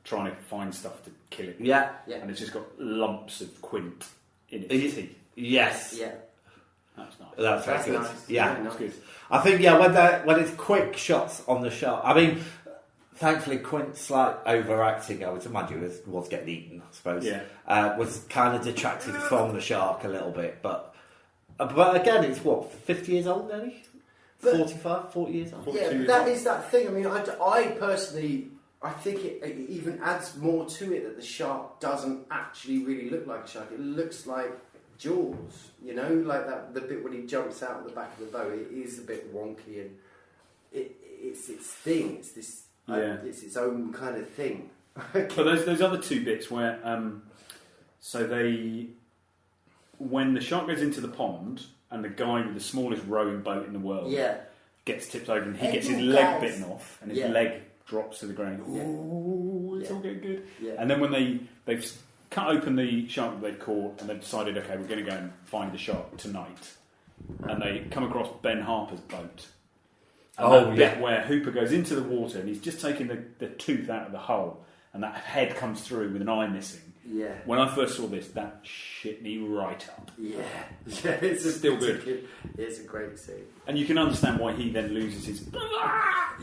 trying to find stuff to kill it. Yeah. And it's just got lumps of Quint in its teeth. Yes. Yeah. That's nice. That's very good. Nice. Yeah, that's good. I think when it's quick shots on the shark. I mean, thankfully Quint's like overacting. I would imagine was getting eaten. I suppose. Yeah. Was kind of detracted from the shark a little bit, but again, it's 50 years old, nearly. 45, 40 years old. Yeah, but that is that thing. I mean, I personally, I think it even adds more to it that the shark doesn't actually really look like a shark. It looks like Jaws, like that. The bit when he jumps out of the back of the boat, it is a bit wonky, and it's its thing. It's this. It's its own kind of thing. But those other 2 bits where, when the shark goes into the pond and the guy with the smallest rowing boat in the world gets tipped over and he gets his leg bitten off and his leg drops to the ground. Ooh, it's all getting good. Yeah. And then when they've cut open the shark that they've caught and they've decided, okay, we're going to go and find the shark tonight, and they come across Ben Harper's boat. And bit where Hooper goes into the water and he's just taking the tooth out of the hull and that head comes through with an eye missing. Yeah. When I first saw this, that shit me right up. Yeah. It's still good. It's a great scene. And you can understand why he then loses his...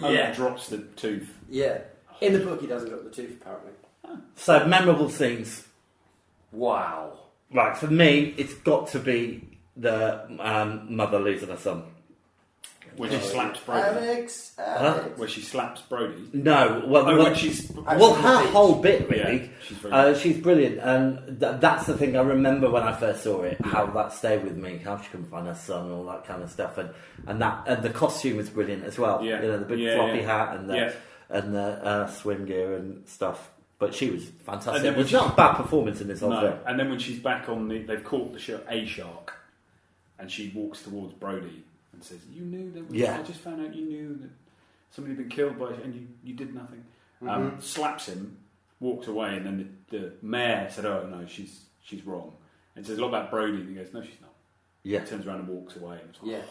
and drops the tooth. Yeah. In the book, he doesn't drop the tooth, apparently. So, memorable scenes. Wow. Right, for me, it's got to be the mother losing her son. Where she slaps Brody. Alex. Where she slaps Brody. No, when she's... her whole bit, really. Yeah, she's brilliant. And that's the thing I remember when I first saw it, how that stayed with me, how she couldn't find her son and all that kind of stuff. And the costume was brilliant as well. Yeah. The big floppy hat and the swim gear and stuff. But she was fantastic. It was not a bad performance in this whole film. And then when she's back on they've caught a shark, and she walks towards Brody and says, "You knew that? I just found out you knew that somebody had been killed by, and you did nothing." Mm-hmm. Slaps him, walks away, and then the mayor said, "Oh no, she's wrong." And it says a lot about Brody. And he goes, "No, she's not." Yeah. He turns around and walks away. And it's like,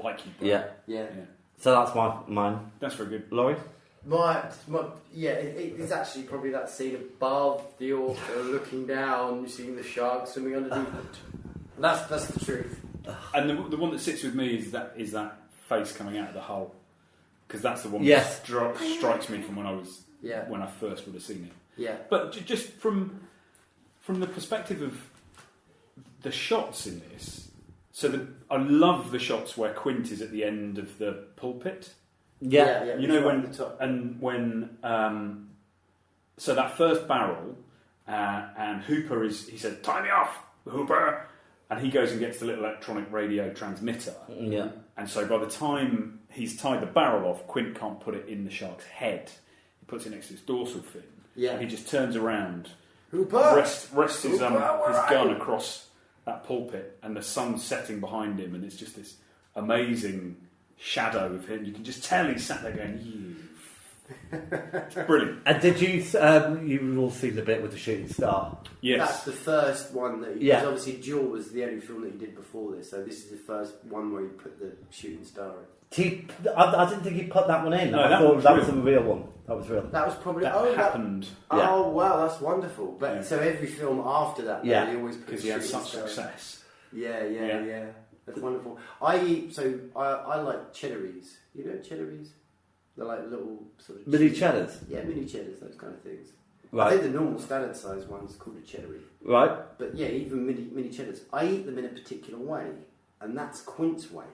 like you, bro. Yeah. So that's mine. That's very good, Laurie. It's actually probably that scene above the orca looking down, seeing the shark swimming underneath it. That's the truth. And the one that sits with me is that face coming out of the hull, because that's the one Yes. that strikes me from when I first would have seen it. Yeah. But just from the perspective of the shots in this, I love the shots where Quint is at the end of the pulpit. Yeah. You know so that first barrel, and Hooper he says, "Tie me off, Hooper," and he goes and gets the little electronic radio transmitter. Yeah. And so by the time he's tied the barrel off, Quint can't put it in the shark's head. He puts it next to his dorsal fin. Yeah. And he just turns around, Hooper! rests his gun across that pulpit, and the sun's setting behind him, and it's just this amazing shadow of him. You can just tell he's sat there going, "You." It's brilliant. And did you? You've all seen the bit with the shooting star. That's Yes. the first one that Yeah. because obviously Jaws was the only film that he did before this, so this is the first one where he put the shooting star in. I didn't think he put that one in. No, I that thought was that was real. a real one. That was real. That was probably That happened Oh wow, that's wonderful. But Yeah. so every film after that, Yeah. he always put because the he had shooting such star in. success. Yeah. That's wonderful. I like cheddaries. You know cheddaries? They're like little sort of Mini cheddars. Yeah, mini cheddars, those kind of things. I Right. think the normal standard size one's called a cheddary. Right. But yeah, even mini cheddars. I eat them in a particular way, and that's Quint's way.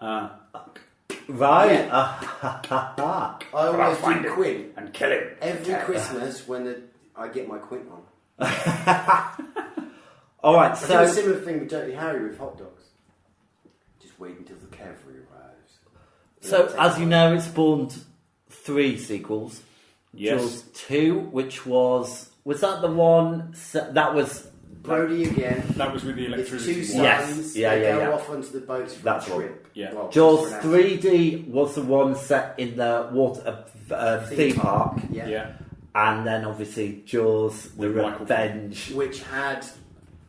Right. Yeah. I always find do him Quint and kill him every Christmas when I get my Quint on. All right. I did a So similar thing with Dirty Harry with hot dogs. Just wait until the cavalry arrives. as you know, it spawned 3 sequels. Yes. Jaws 2, which was that the one that was Brody again. That was with the It's two electricity. sons. Yes. They Yeah, go yeah. off onto the boats for That's a one. trip. Yeah. Well, Jaws for an 3D was the one set in the water theme park, Yeah. Yeah. and then obviously Jaws: The With Michael Revenge, Which had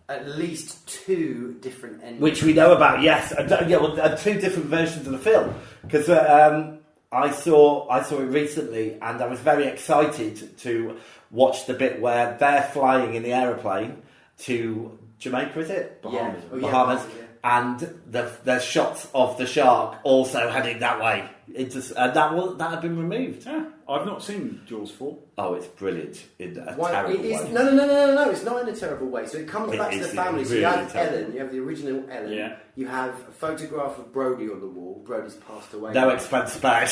at least 2 different endings. which we know about. Yes, 2 different versions of the film because I saw it recently, and I was very excited to watch the bit where they're flying in the aeroplane to Jamaica. Is it Bahamas. Yeah. Oh, yeah, Bahamas? yeah. And the shots of the shark also heading that way. It just that had been removed. Yeah. I've not seen Jaws 4. Oh, it's brilliant in a Why, terrible it is, way. No, it's not in a terrible way. So it comes It back to is the family. So really you have terrible. Ellen, you have the original Ellen, Yeah. you have a photograph of Brody on the wall. Brody's passed away. No expense spared.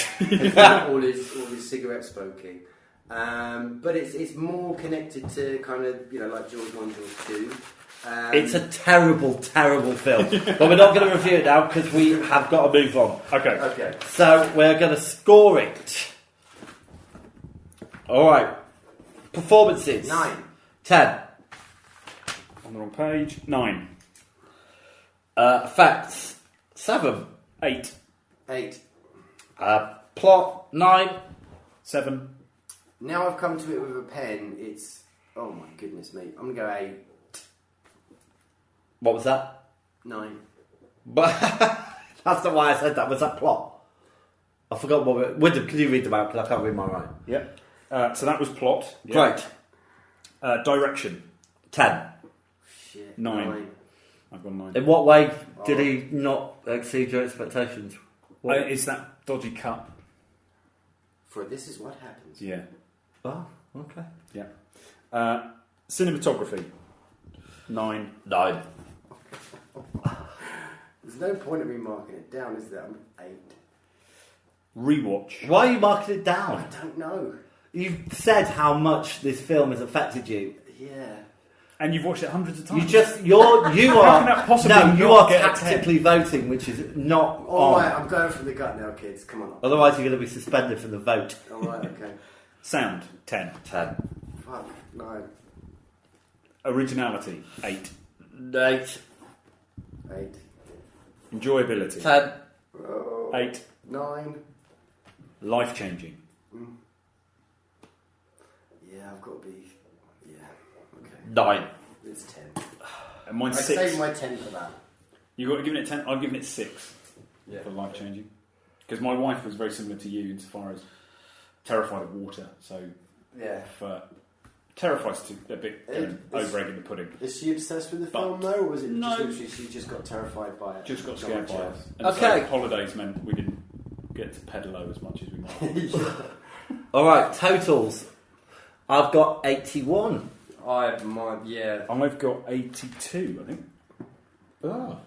all his cigarette smoking. But it's more connected to kind of, like Jaws 1, Jaws 2. It's a terrible, terrible film. But we're not going to review it now because we have got to move on. Okay. So we're going to score it. All right. Performances. 9. 10. On the wrong page. 9. Effects. 7. 8. 8. Plot. 9. 7. Now I've come to it with a pen, it's... Oh my goodness me. I'm going to go 8. What was that? 9. But that's not why I said that. Was that plot? I forgot what. Wyndham, can you read them out? Because I can't read my right. Yep. So that was plot. Yeah. Great. Direction. 10. Shit. 9. I've gone 9. In what way did he not exceed your expectations? Is that dodgy cut? For this is what happens. Yeah. Oh, okay. Yeah. Cinematography. 9. 9. There's no point in me marking it down, is there? I'm 8. Rewatch. Why are you marking it I down? don't know. You've said how much this film has affected you. Yeah. And you've watched it hundreds of times. You are How can that possibly no, you not are get a tactically voting, which is not All on. right, I'm going from the gut now, kids. Come on. Otherwise, you're going to be suspended from the vote. All right, okay. Sound. 10. 10. Fuck, 9. Originality. 8. 8. 8. Enjoyability. 10. Oh, 8. 9. Life changing. Yeah, I've got to be... Yeah, okay. 9. It's 10. And mine's I 6. saved my 10 for that. You've got to give it 10. I've given it 6 Yeah. for life changing. Because my wife was very similar to you insofar as terrified of water. So Yeah. for Terrifies to a bit over egg in the pudding. Is she obsessed with the film though, or was it just literally she just got terrified by it? Just got scared by it. And Okay. so holidays meant we didn't get to pedalo as much as we might. All right, totals. I've got 81. I've got 82, I think. Oh.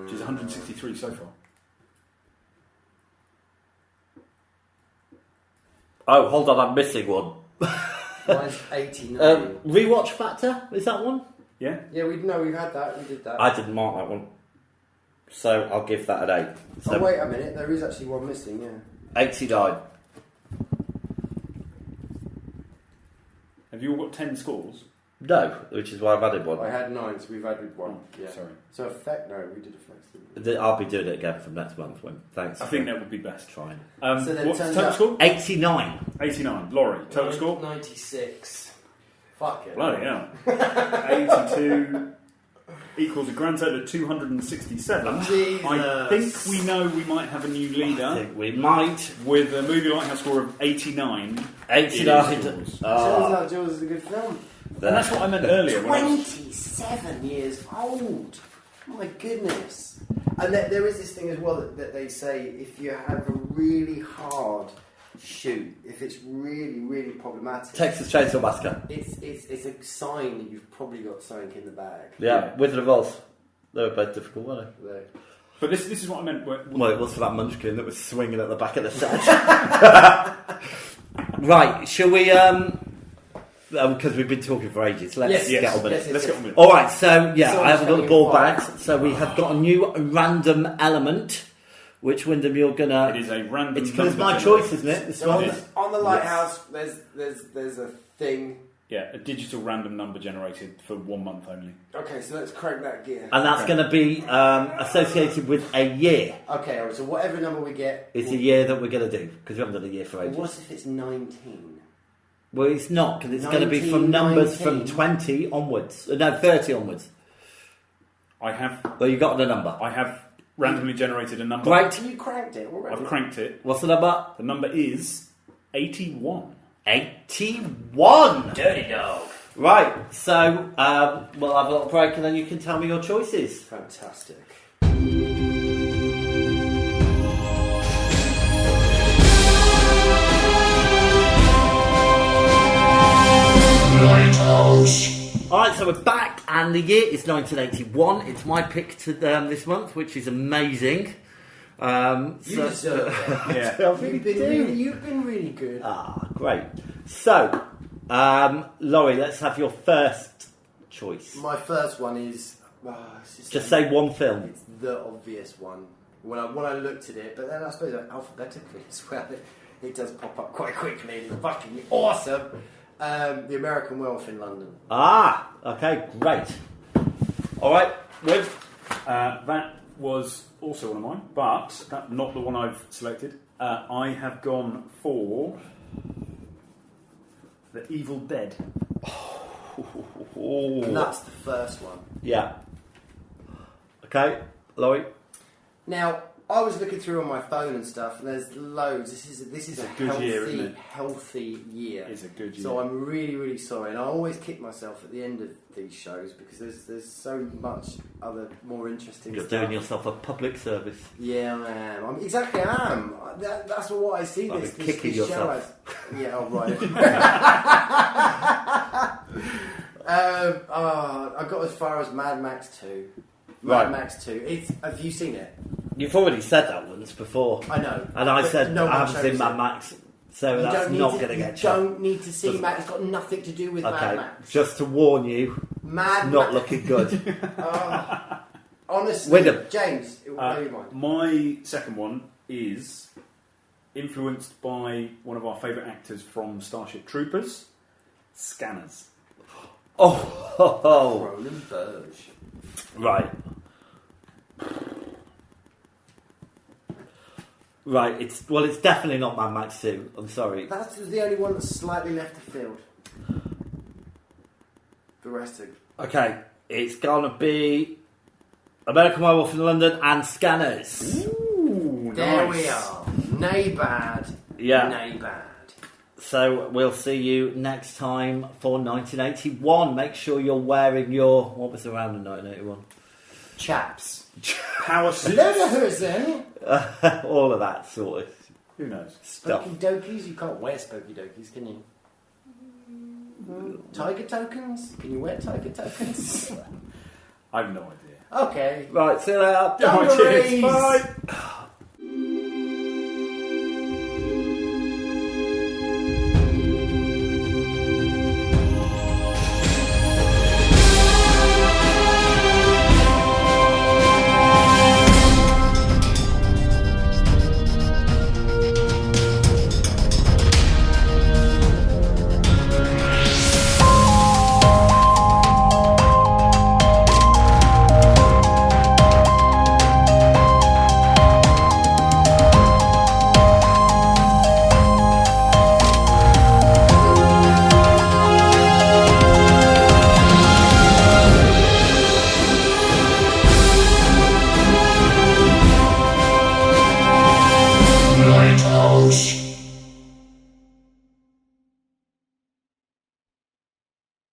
Which is 163 so far. Oh, hold on, I'm missing one. Mine's 89. Rewatch factor, is that one? Yeah? Yeah, we've had that. We did that. I didn't mark that one. So I'll give that an 8. So wait a minute, there is actually one missing, yeah. 89. Have you all got 10 scores? No, which is why I've added one. I had 9, so we've added 1. Yeah. Sorry. So we did effects, didn't we? I'll be doing it again from next month. Thanks. I think that would be best. Trying. So then what's the turns total out- score? 89. 89. Laurie, total score? 96. Fuck it. Bloody hell. 82 equals a grand total of 267. Jesus. I think we know we might have a new leader. I think we might. With a movie lighthouse score of 89. 89. Turns out Jaws is a good film. And that's what I meant earlier. When I was, 27 years old. My goodness. And there is this thing as well that they say if you have a really hard shoot, if it's really, really problematic, Texas Chainsaw Massacre. it's a sign that you've probably got something in the bag. Yeah, Wizard of Oz. They were both difficult, weren't they? but this is what I meant. Well, it was for that munchkin that was swinging at the back of the set. Right, shall we... because we've been talking for ages. Let's get on with it. Let's get on with it. All right, so yeah, So I haven't got the ball fire. bags. So we have got a new random element, which Wyndham you're gonna. It is a random. It's because it's number my generator. choice, isn't it? This So one. on the lighthouse, there's a thing. Yeah, a digital random number generated for 1 month only. Okay, so let's crank that gear. And that's going to be associated with a year. Okay, all right, so whatever number we get Is the year that we're going to do because we haven't done a year for ages. What if it's 19? Well, it's not because it's going to be from numbers from 19. 20 onwards. No, 30 onwards. I have Well, you got the number. I have randomly generated a number. Right. You cranked it already. I've cranked it. What's the number? The number is 81. 81. Dirty dog. Right. So we'll have a little break and then you can tell me your choices. Fantastic. Alright, so we're back and the year is 1981. It's my pick to this month, which is amazing. You deserve it. Yeah. You've been really good. Ah, great. So, Laurie, let's have your first choice. My first one is... Just say one film. It's the obvious one. When I looked at it, but then I suppose alphabetically as well, it does pop up quite quickly. It's fucking awesome. The American Werewolf in London. Ah, okay, great. Alright, Wim. That was also one of mine, but not the one I've selected. I have gone for The Evil Dead. And that's the first one. Yeah. Okay, Laurie. Now, I was looking through on my phone and stuff, and there's loads. This is a good healthy, year, isn't it? healthy year. It's a good year. So I'm really, really sorry, and I always kick myself at the end of these shows because there's so much other more interesting You're stuff. doing yourself a public service. Yeah, I am. I am. That's what I see Like this kicking show yourself. as. Yeah, oh, right. I got as far as Mad Max 2. Right. Mad Max 2. Have you seen it? You've already said that once before. I know. And I But said no one I haven't chose seen it. Mad Max, so You that's don't need not to- going to get You checked. don't need to see Doesn't- Mad. It's got nothing to do with Mad Okay, Max. just to warn you, Mad not Max. looking good. Honestly, Wyndham. James, it will blow your mind. My second one is influenced by one of our favourite actors from Starship Troopers, Scanners. Oh, Cronenberg. right. Right, it's definitely not Mad Max 2. I'm sorry. That's the only one that's slightly left of field. The rest are... Okay, it's gonna be American Werewolf in London and Scanners. Ooh, There nice. we are. Nay bad. Yeah. Nay bad. So we'll see you next time for 1981. Make sure you're wearing your... What was around in 1981? Chaps. Power suits. Lederhosen. All of that sort of Who knows? stuff. Spooky dokies. You can't wear spooky dokies, can you? Tiger tokens. Can you wear tiger tokens? I have no idea. Okay. Right, see you later. Oh, cheers. Dungarees. Bye.